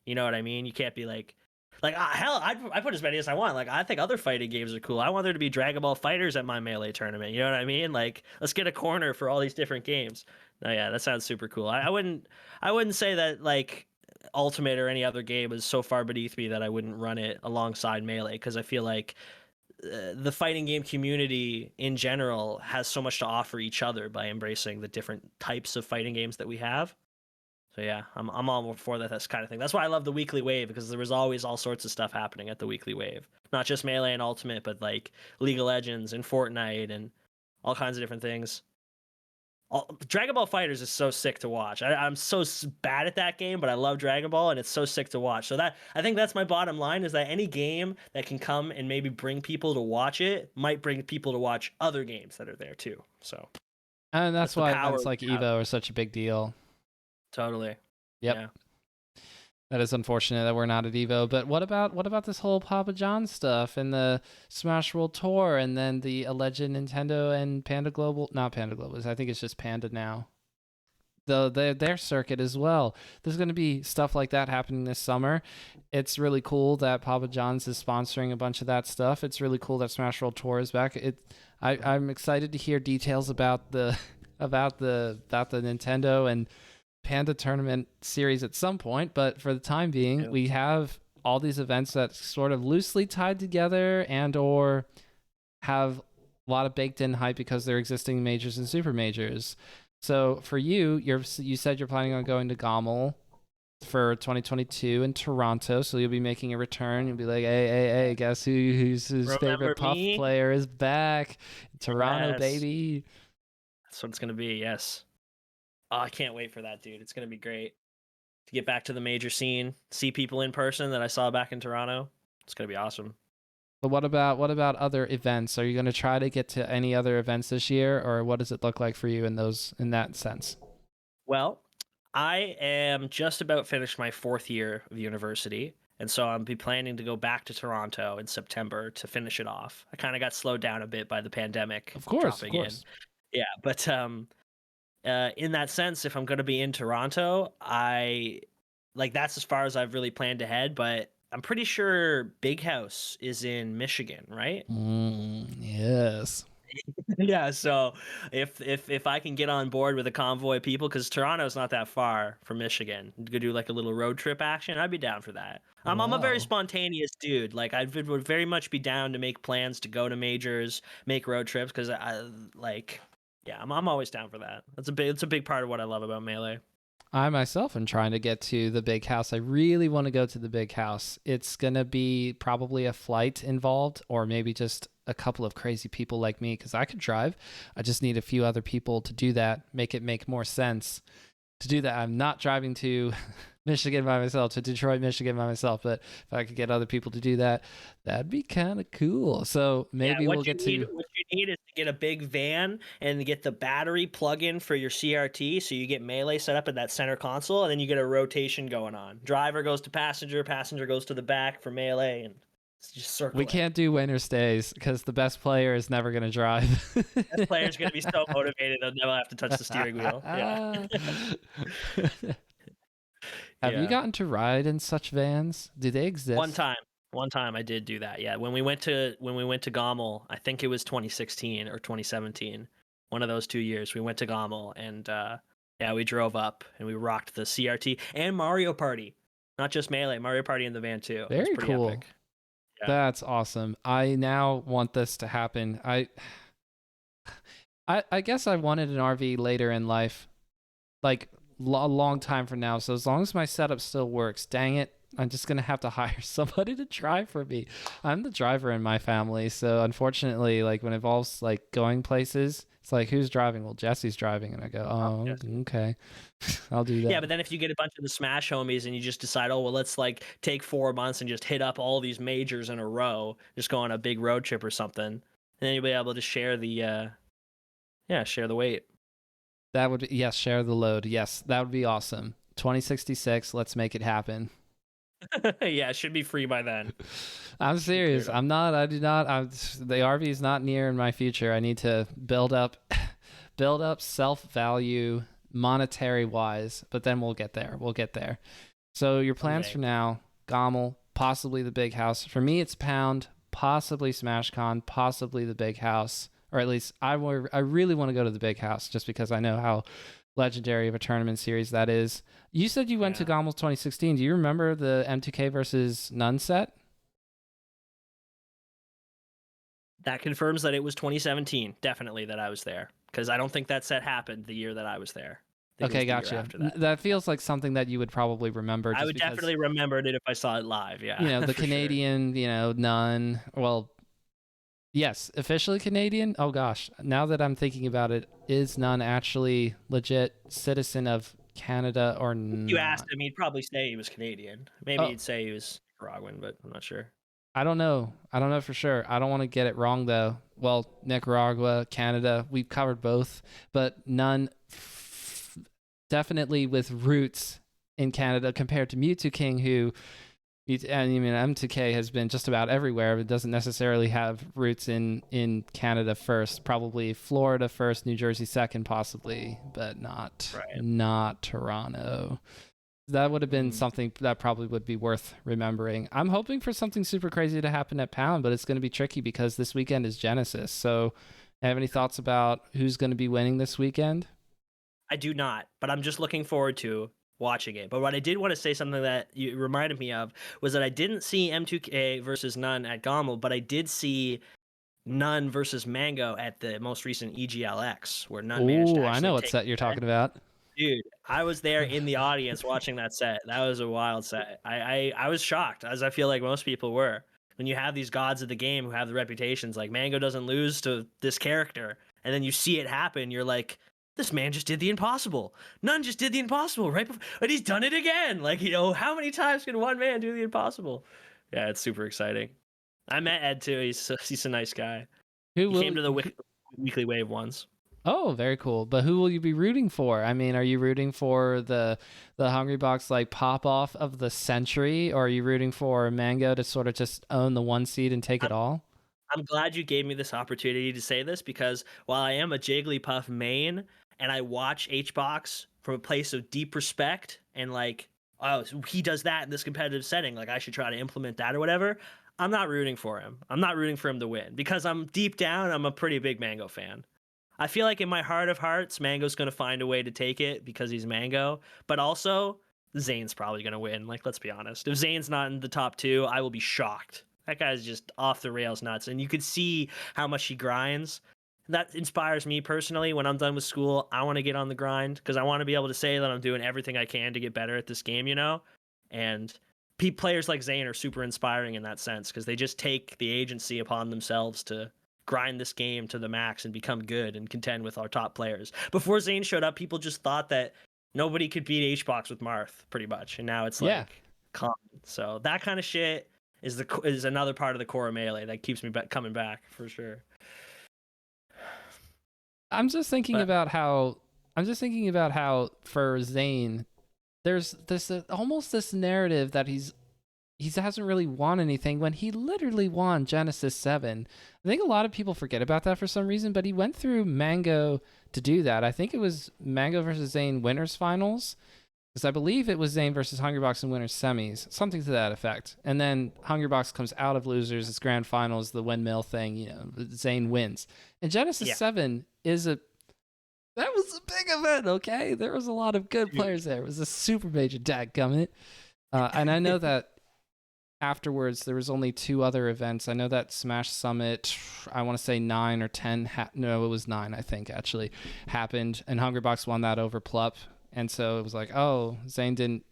You know what I mean? You can't be like hell, I put as many as I want. Like, I think other fighting games are cool. I want there to be Dragon Ball Fighters at my Melee tournament. You know what I mean? Like, let's get a corner for all these different games. No, yeah, that sounds super cool. I wouldn't say that like Ultimate or any other game is so far beneath me that I wouldn't run it alongside Melee, because I feel like the fighting game community in general has so much to offer each other by embracing the different types of fighting games that we have. So yeah, I'm all for that kind of thing. That's why I love the weekly wave, because there was always all sorts of stuff happening at the weekly wave. Not just Melee and Ultimate, but like League of Legends and Fortnite and all kinds of different things. Dragon Ball Fighters is so sick to watch. I'm so bad at that game, but I love Dragon Ball, and it's so sick to watch. So I think that's my bottom line, is that any game that can come and maybe bring people to watch it might bring people to watch other games that are there too. So, and that's why events like Evo are such a big deal. Totally. Yep. Yeah. That is unfortunate that we're not at Evo, but what about this whole Papa John stuff and the Smash World Tour and then the alleged Nintendo and Panda Global, not Panda Global, I think it's just Panda now. Their circuit as well. There's going to be stuff like that happening this summer. It's really cool that Papa John's is sponsoring a bunch of that stuff. It's really cool that Smash World Tour is back. I'm excited to hear details about the Nintendo and Panda Tournament series at some point. But for the time being, we have all these events that sort of loosely tied together and or have a lot of baked in hype because they're existing majors and super majors. So for you, you said you're planning on going to GOML for 2022 in Toronto, so you'll be making a return. You'll be like, hey, guess whose favorite Puff player is back? Toronto, yes. Baby. That's what it's gonna be. Yes. Oh, I can't wait for that, dude. It's gonna be great to get back to the major scene, see people in person that I saw back in Toronto. It's gonna be awesome. But what about other events? Are you going to try to get to any other events this year, or what does it look like for you in that sense? Well, I am just about finished my 4th year of university, and so I'll be planning to go back to Toronto in September to finish it off. I kind of got slowed down a bit by the pandemic. Of course. Yeah, but in that sense, if I'm going to be in Toronto, that's as far as I've really planned ahead, but I'm pretty sure Big House is in Michigan, right? Yes. Yeah, so if I can get on board with a convoy of people, because Toronto's not that far from Michigan, to do like a little road trip action, I'd be down for that. I'm a very spontaneous dude. Like I would very much be down to make plans to go to majors, make road trips, because I'm always down for that. It's a big part of what I love about Melee. I myself am trying to get to the Big House. I really want to go to the Big House. It's going to be probably a flight involved, or maybe just a couple of crazy people like me, because I could drive. I just need a few other people to do that, make it make more sense to do that. I'm not driving to Michigan by myself, to Detroit, Michigan by myself, but if I could get other people to do that, that'd be kind of cool. So maybe we'll get to... What you need is to get a big van and get the battery plug-in for your CRT, so you get Melee set up in that center console, and then you get a rotation going on. Driver goes to passenger, passenger goes to the back for Melee, and just circle. We can't do winter stays because the best player is never going to drive. Best player is going to be so motivated they'll never have to touch the steering wheel. Yeah. Have you gotten to ride in such vans? Do they exist? One time I did do that. Yeah, when we went to GOML, I think it was 2016 or 2017. One of those 2 years, we went to GOML, and we drove up and we rocked the CRT and Mario Party. Not just Melee, Mario Party in the van too. Very cool. Epic. Yeah. That's awesome. I now want this to happen. I guess I wanted an RV later in life, like a long time from now. So as long as my setup still works, dang it, I'm just going to have to hire somebody to drive for me. I'm the driver in my family. So unfortunately, like when it involves like going places, it's like, who's driving? Well, Jesse's driving. And I go, okay, I'll do that. Yeah, but then if you get a bunch of the Smash homies and you just decide, oh, well, let's like take 4 months and just hit up all these majors in a row, just go on a big road trip or something, and then you'll be able to share the weight. That would be, yes, share the load. Yes, that would be awesome. 2066, let's make it happen. Yeah, it should be free by then. I'm serious. The RV is not near in my future. I need to build up self-value monetary wise, but then we'll get there. So your plans for now, GOML, possibly the Big House. For me, it's Pound, possibly SmashCon, possibly the Big House, or at least I really want to go to the Big House just because I know how legendary of a tournament series that is. You said you went to GOML 2016. Do you remember the M2K versus None set? That confirms that it was 2017. Definitely that I was there, because I don't think that set happened the year that I was there. Okay, gotcha. That feels like something that you would probably remember. I would definitely remember it if I saw it live. Yeah, you know, the Canadian, sure. None. Well, yes, officially Canadian. Oh gosh, now that I'm thinking about it, is None actually legit citizen of Canada or not? You asked him, he'd probably say he was Canadian. Maybe he'd say he was Nicaraguan, but I'm not sure. I don't know for sure. I don't want to get it wrong though. Well, Nicaragua, Canada, we've covered both, but None definitely with roots in Canada compared to Mewtwo King, who, M2K has been just about everywhere, but doesn't necessarily have roots in Canada first. Probably Florida first, New Jersey second, possibly, but not Toronto. That would have been something that probably would be worth remembering. I'm hoping for something super crazy to happen at Pound, but it's going to be tricky because this weekend is Genesis. So Have any thoughts about who's going to be winning this weekend? I do not, but I'm just looking forward to watching it. But what I did want to say, something that you reminded me of, was that I didn't see M2K versus None at Gommel, but I did see None versus Mango at the most recent EGLX, where None managed to Oh, I actually know what take set you're the set. talking about. Dude, I was there in the audience watching that set. That was a wild set. I was shocked, as I feel like most people were. When you have these gods of the game who have the reputations, like Mango doesn't lose to this character, and then you see it happen, you're like, this man just did the impossible. None just did the impossible right before, and he's done it again. Like, how many times can one man do the impossible? Yeah, it's super exciting. I met Ed too. He's a nice guy. Who He will? came to the weekly wave once. Oh, very cool. But who will you be rooting for? I mean, are you rooting for the Hungry Box like pop off of the century, or are you rooting for Mango to sort of just own the one seed and take it all? I'm glad you gave me this opportunity to say this, because while I am a Jigglypuff main and I watch HBox from a place of deep respect and like, oh, so he does that in this competitive setting, like I should try to implement that or whatever, I'm not rooting for him. I'm not rooting for him to win, because I'm deep down, I'm a pretty big Mango fan. I feel like in my heart of hearts, Mango's going to find a way to take it because he's Mango, but also Zane's probably going to win. Like, let's be honest. If Zane's not in the top two, I will be shocked. That guy's just off the rails nuts, and you could see how much he grinds. That inspires me personally. When I'm done with school, I want to get on the grind because I want to be able to say that I'm doing everything I can to get better at this game, And players like Zane are super inspiring in that sense, because they just take the agency upon themselves to grind this game to the max and become good and contend with our top players. Before Zane showed up, people just thought that nobody could beat HBox with Marth, pretty much, and now it's like common. So that kind of shit is another part of the core of Melee that keeps me coming back for sure. I'm just thinking about how for Zane, there's this almost this narrative that he hasn't really won anything when he literally won Genesis 7. I think a lot of people forget about that for some reason, but he went through Mango to do that. I think it was Mango versus Zane winners finals, because I believe it was Zane versus Hungrybox in winners semis, something to that effect. And then Hungrybox comes out of losers, it's grand finals, the windmill thing, Zane wins. And Genesis 7 that was a big event, okay? There was a lot of good players there. It was a super major dadgummit. And I know that afterwards there was only 2 other events. I know that Smash Summit, I want to say 9 or 10, no, it was 9, I think, actually, happened. And Hungrybox won that over Plup. And so it was like, oh, Zane didn't,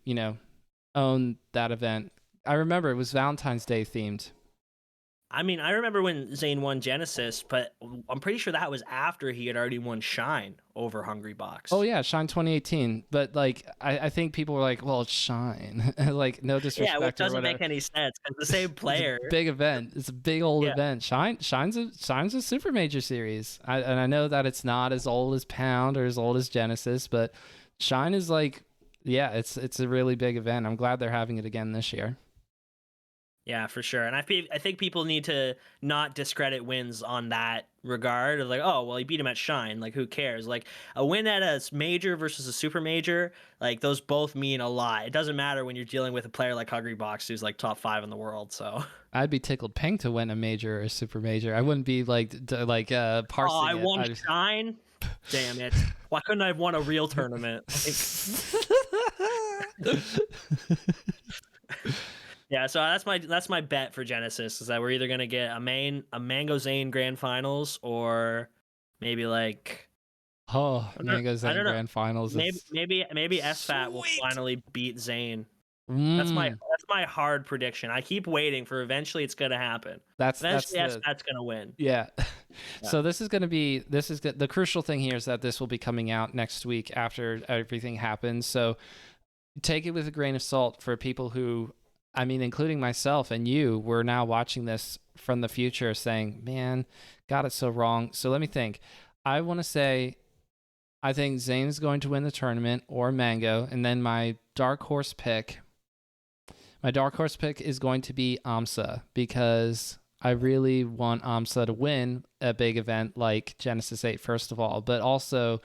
own that event. I remember it was Valentine's Day themed. I mean, I remember when Zane won Genesis, but I'm pretty sure that was after he had already won Shine over Hungrybox. Oh, yeah, Shine 2018. But, like, I think people were like, well, it's Shine. Like, no disrespect. Yeah, which doesn't make any sense, because the same player. It's a big event. It's a big old event. Shine's a super major series. And I know that it's not as old as Pound or as old as Genesis, but Shine is like, yeah, it's a really big event. I'm glad they're having it again this year. Yeah, for sure. And I think people need to not discredit wins on that regard of like, oh, well, he beat him at Shine. Like, who cares? Like, a win at a major versus a super major, like, those both mean a lot. It doesn't matter when you're dealing with a player like Hungrybox, who's like top 5 in the world. So I'd be tickled pink to win a major or a super major. I wouldn't be parsing oh, I it. won Shine? Damn it. Why couldn't I have won a real tournament? Yeah, so that's my bet for Genesis, is that we're either gonna get a Mango Zane Grand Finals, or maybe like Mango Zane Grand Finals. Maybe SFAT will finally beat Zane. That's my hard prediction. I keep waiting for eventually it's gonna happen. Eventually SFAT's gonna win. Yeah. So this is the crucial thing here is that this will be coming out next week after everything happens. So take it with a grain of salt for people who, I mean, including myself and you, we're now watching this from the future saying, man, got it so wrong. So let me think. I want to say, I think Zane is going to win the tournament, or Mango. And then my dark horse pick is going to be AMSA, because I really want AMSA to win a big event like Genesis 8, first of all. But also,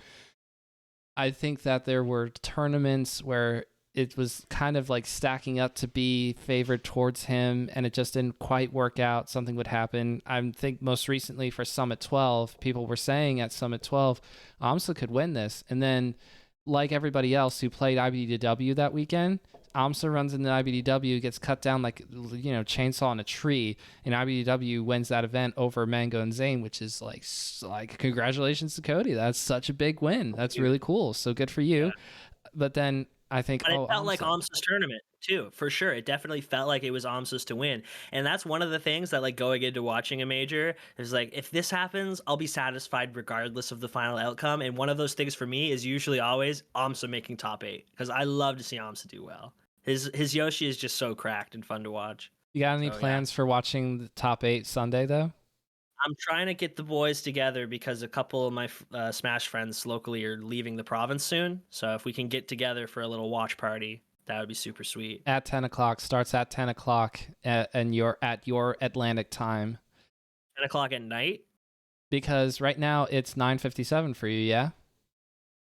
I think that there were tournaments where it was kind of like stacking up to be favored towards him, and it just didn't quite work out. Something would happen. I think most recently for Summit 12, people were saying at Summit 12, Amsa could win this. And then, like everybody else who played IBDW that weekend, Amsa runs into IBDW, gets cut down like, chainsaw on a tree, and IBDW wins that event over Mango and Zane, which is like congratulations to Cody. That's such a big win. That's really cool. So good for you. Yeah. But then I think, But it felt like Amsa. Amsa's tournament too, for sure. It definitely felt like it was Amsa's to win. And that's one of the things that, like, going into watching a major is like, if this happens, I'll be satisfied regardless of the final outcome. And one of those things for me is usually always Amsa making top 8, because I love to see Amsa do well. His Yoshi is just so cracked and fun to watch. You got any So, plans for watching the top 8 Sunday though? I'm trying to get the boys together because a couple of my Smash friends locally are leaving the province soon. So if we can get together for a little watch party, that would be super sweet. At 10 o'clock, starts at 10 o'clock, and you're at your Atlantic time. 10 o'clock at night? Because right now it's 9:57 for you, yeah?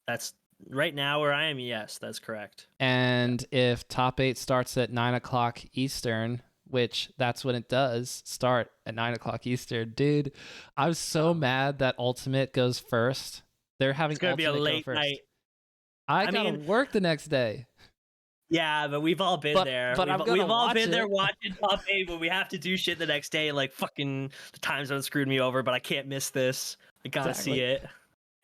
That's right now where I am, yes, that's correct. And if top 8 starts at 9 o'clock Eastern, which that's when it does start at 9 o'clock Eastern, dude, I was so mad that Ultimate goes first. They're having It's going to be a Ultimate late go first. night. I gotta work the next day. Yeah, but we've all been there. But we've all been there it. watching top 8, but we have to do shit the next day. Like, fucking, the time zone screwed me over, but I can't miss this. I gotta see it.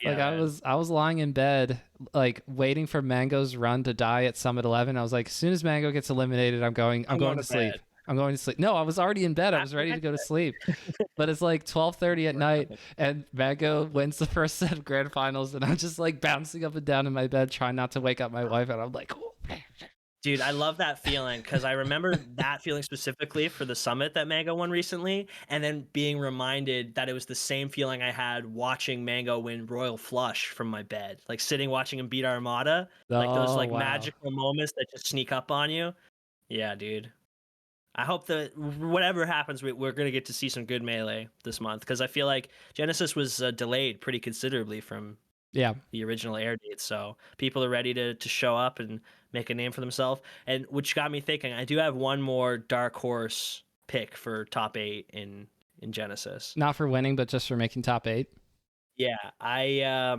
Like, Yeah, I was lying in bed, like, waiting for Mango's run to die at Summit 11. I was like, as soon as Mango gets eliminated, I'm going to sleep. I'm going to sleep. No, I was already in bed. I was ready to go to sleep. But it's like 12:30 at night, and Mango wins the first set of grand finals, and I'm just like bouncing up and down in my bed, trying not to wake up my wife, and I'm like, oh. Dude, I love that feeling, because I remember that feeling specifically for the summit that Mango won recently, and then being reminded that it was the same feeling I had watching Mango win Royal Flush from my bed, like sitting watching him beat Armada, like those Wow. magical moments that just sneak up on you. Yeah, dude. I hope that whatever happens, we're gonna get to see some good Melee this month, because I feel like Genesis was delayed pretty considerably from the original air date, so people are ready to show up and make a name for themselves. And which got me thinking, I do have one more dark horse pick for top 8 in Genesis. Not for winning, but just for making top 8. Yeah, I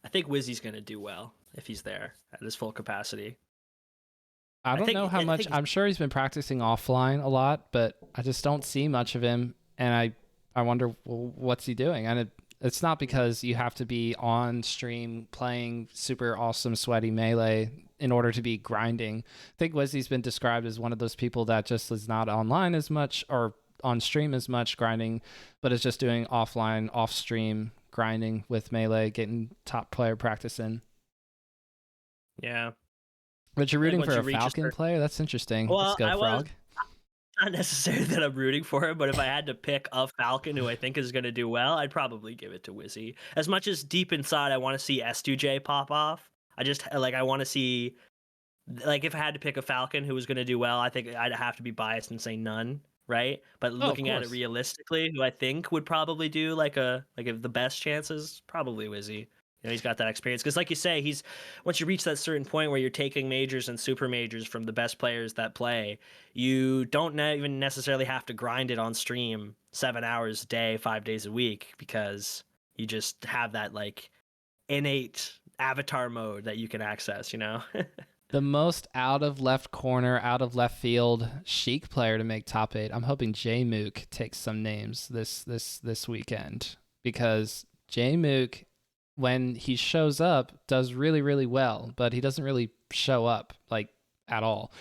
think Wizzy's gonna do well if he's there at his full capacity. I don't know how much. I'm sure he's been practicing offline a lot, but I just don't see much of him, and I wonder, well, what's he doing? And it's not because you have to be on stream playing super awesome sweaty Melee in order to be grinding. I think Wizzy's been described as one of those people that just is not online as much or on stream as much grinding, but is just doing offline, off stream grinding with Melee, getting top player practice in. Yeah. But you're rooting for a Falcon player? That's interesting. Well, Let's go, Frog. Not necessarily that I'm rooting for him, but if I had to pick a Falcon who I think is going to do well, I'd probably give it to Wizzy. As much as deep inside I want to see S2J pop off, I want to see, like, if I had to pick a Falcon who was going to do well, I think I'd have to be biased and say none, right? But looking at it realistically, who I think would probably do the best chances, probably Wizzy. He's got that experience, because like you say, once you reach that certain point where you're taking majors and super majors from the best players that play, you don't even necessarily have to grind it on stream 7 hours a day, 5 days a week, because you just have that like innate avatar mode that you can access, The most out of left corner, out of left field Sheik player to make top 8. I'm hoping J-Mook takes some names this weekend, because J-Mook, when he shows up, does really, really well, but he doesn't really show up like at all.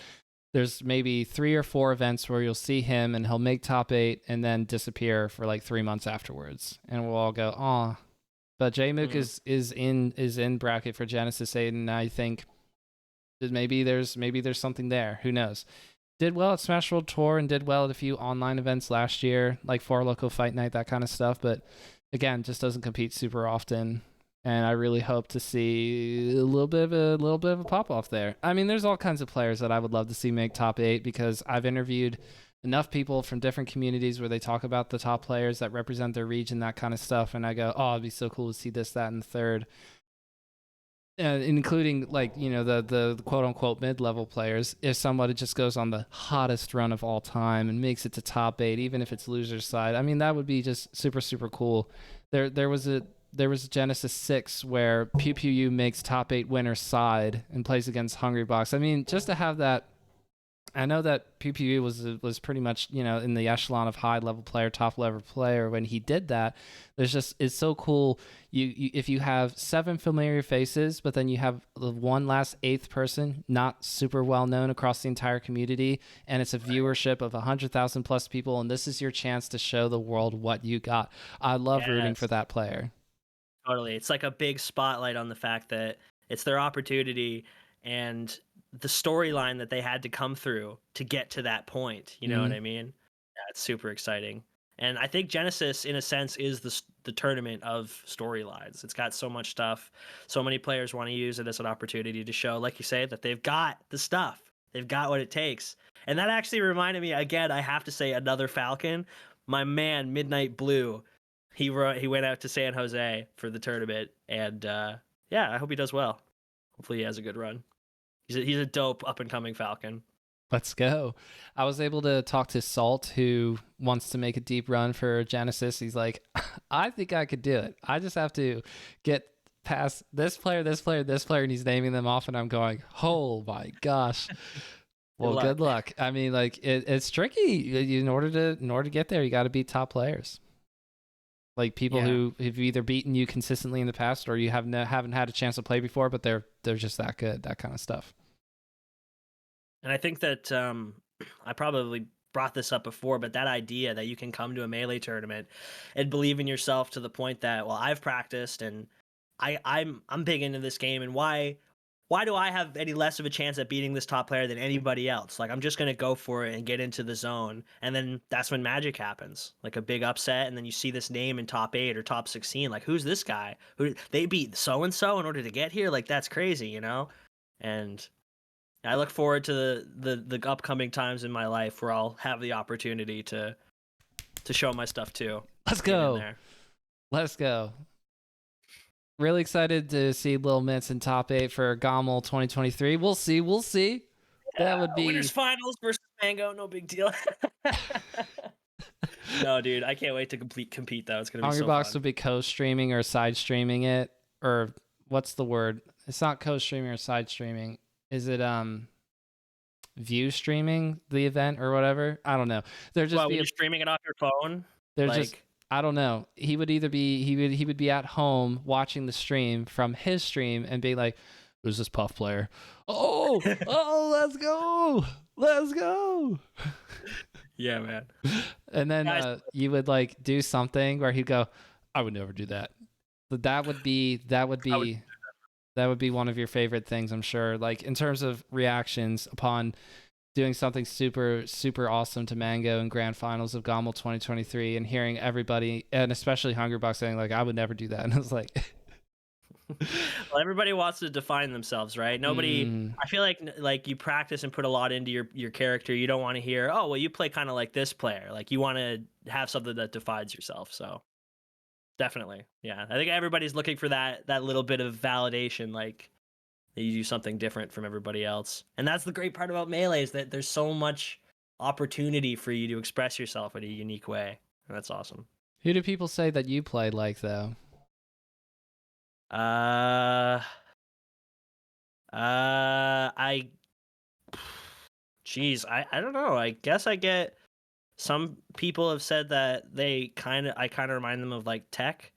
There's maybe 3 or 4 events where you'll see him and he'll make top 8 and then disappear for like 3 months afterwards, and we'll all go, "Aw." But J-Mook is in bracket for Genesis 8, and I think that maybe there's something there. Who knows? Did well at Smash World Tour and did well at a few online events last year, like 4 Local Fight Night, that kind of stuff. But again, just doesn't compete super often. And I really hope to see a little bit of a pop off there. I mean, there's all kinds of players that I would love to see make top 8, because I've interviewed enough people from different communities where they talk about the top players that represent their region, that kind of stuff, and I go, oh, it'd be so cool to see this, that, and the third. including like the quote unquote mid level players. If somebody just goes on the hottest run of all time and makes it to top 8, even if it's loser's side, I mean that would be just super super cool. There was a Genesis 6 where Pew Pew U makes top 8 winner's side and plays against Hungrybox. I mean, just to have that. I know that PPU was pretty much in the echelon of high level player, top level player when he did that. It's so cool. You if you have 7 familiar faces, but then you have the one last 8th person not super well known across the entire community, and it's a viewership of 100,000 plus people, and this is your chance to show the world what you got. I love rooting for Yes, that player. totally. It's like a big spotlight on the fact that it's their opportunity and the storyline that they had to come through to get to that point. You know what Mm-hmm. I mean? Yeah, it's super exciting. And I think Genesis, in a sense, is the tournament of storylines. It's got so much stuff. So many players want to use it as an opportunity to show, like you say, that they've got the stuff. They've got what it takes. And that actually reminded me, again, I have to say, another Falcon. My man, Midnight Blue, he went out to San Jose for the tournament, and yeah, I hope he does well. Hopefully, he has a good run. He's a dope up and coming Falcon. Let's go. I was able to talk to Salt, who wants to make a deep run for Genesis. He's like, I think I could do it. I just have to get past this player, this player, this player, and he's naming them off, and I'm going, oh my gosh. Well, good luck. I mean, like it's tricky. In order to get there, you got to beat top players, like people who have either beaten you consistently in the past, or you haven't had a chance to play before, but they're just that good. That kind of stuff. And I think that I probably brought this up before, but that idea that you can come to a Melee tournament and believe in yourself to the point that, well, I've practiced and I'm big into this game, and why do I have any less of a chance at beating this top player than anybody else? Like, I'm just gonna go for it and get into the zone, and then that's when magic happens, like a big upset, and then you see this name in top 8 or top 16, like, who's this guy? Who they beat so and so in order to get here? Like, that's crazy, you know? And I look forward to the upcoming times in my life where I'll have the opportunity to show my stuff too. Let's Get in go. there. Let's go. Really excited to see Lil Mitz in top 8 for GOML 2023. We'll see. We'll see. That would be Winners finals versus Mango. No big deal. No, dude, I can't wait to compete though. It's gonna be so Hungrybox fun. would be co-streaming or side streaming it, or what's the word? It's not co-streaming or side streaming. Is it view streaming the event or whatever? I don't know. Well, when you're streaming it off your phone, there's like, just I don't know. He would either be he would be at home watching the stream from his stream and be like, "Who's this Puff player? Oh, let's go, let's go." yeah, man. And then you would like do something where he'd go, "I would never do that." But that would be one of your favorite things, I'm sure. Like in terms of reactions upon doing something super, super awesome to Mango in grand finals of GOML 2023 and hearing everybody, and especially Hungrybox, saying like, I would never do that. And I was like, well, everybody wants to define themselves, right? Nobody, I feel like you practice and put a lot into your character. You don't want to hear, oh, well, you play kind of like this player. Like you want to have something that defines yourself. So definitely. Yeah. I think everybody's looking for that little bit of validation, like that you do something different from everybody else. And that's the great part about Melee, is that there's so much opportunity for you to express yourself in a unique way. And that's awesome. Who do people say that you play like though? I Jeez, I don't know. I guess I get, some people have said that I kind of remind them of like Tech.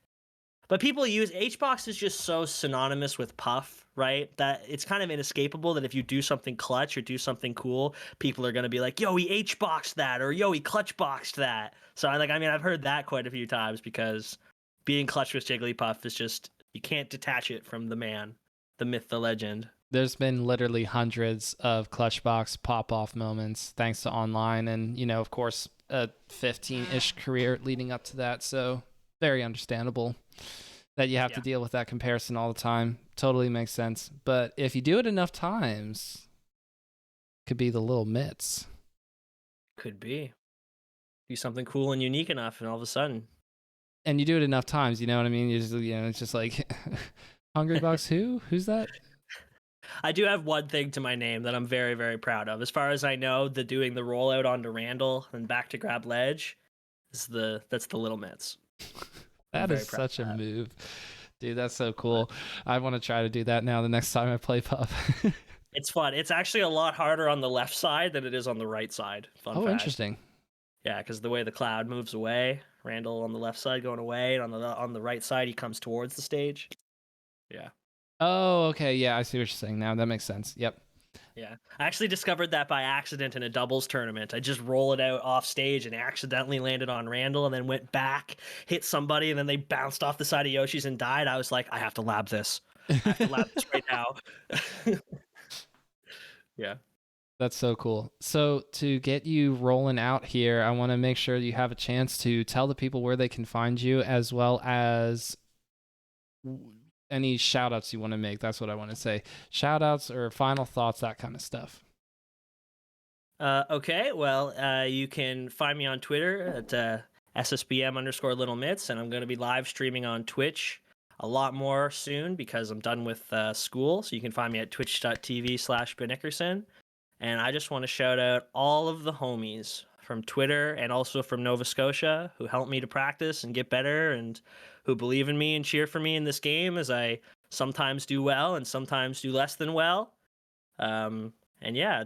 But people use HBox is just so synonymous with Puff, right? That it's kind of inescapable that if you do something clutch or do something cool, people are going to be like, "Yo, he HBoxed that," or "Yo, he clutch boxed that." So I've heard that quite a few times, because being clutch with Jigglypuff is just, you can't detach it from the man, the myth, the legend. There's been literally hundreds of Clutchbox pop-off moments thanks to online and, of course, a 15-ish career leading up to that. So very understandable that you have to deal with that comparison all the time. Totally makes sense. But if you do it enough times, it could be the little mitts. Could be. Do something cool and unique enough, and all of a sudden. And you do it enough times, you know what I mean? It's just like Hungry Bucks who? Who's that? I do have one thing to my name that I'm very, very proud of. As far as I know, doing the rollout onto Randall and back to grab ledge that's the Little Mitts. That is such a move. Dude, that's so cool. I want to try to do that now the next time I play Pup. It's fun. It's actually a lot harder on the left side than it is on the right side. Fun fact. Interesting. Yeah, because the way the cloud moves away, Randall on the left side going away, and on the right side he comes towards the stage. Yeah. Oh, okay. Yeah, I see what you're saying now. That makes sense. Yep. Yeah. I actually discovered that by accident in a doubles tournament. I just roll it out off stage and accidentally landed on Randall and then went back, hit somebody, and then they bounced off the side of Yoshi's and died. I was like, I have to lab this. I have to lab this right now. Yeah. That's so cool. So to get you rolling out here, I want to make sure you have a chance to tell the people where they can find you, as well as any shout outs you want to make. That's what I want to say. Shout outs or final thoughts, that kind of stuff. Okay, well, you can find me on Twitter at SSBM_Little Mitts, and I'm going to be live streaming on Twitch a lot more soon because I'm done with school. So you can find me at twitch.tv/Ben And I just want to shout out all of the homies from Twitter and also from Nova Scotia who helped me to practice and get better and who believe in me and cheer for me in this game as I sometimes do well and sometimes do less than well. And yeah,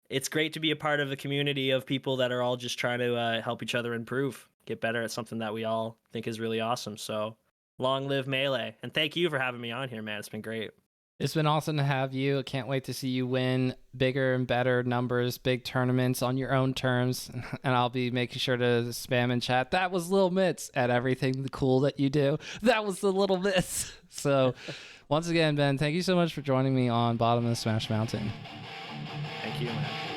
it's great to be a part of a community of people that are all just trying to help each other improve, get better at something that we all think is really awesome. So long live Melee. And thank you for having me on here, man. It's been great. It's been awesome to have you. I can't wait to see you win bigger and better numbers, big tournaments on your own terms. And I'll be making sure to spam in chat. That was Little Mitts at everything cool that you do. That was the Little Mitts. So once again, Ben, thank you so much for joining me on Bottom of the Smash Mountain. Thank you, man.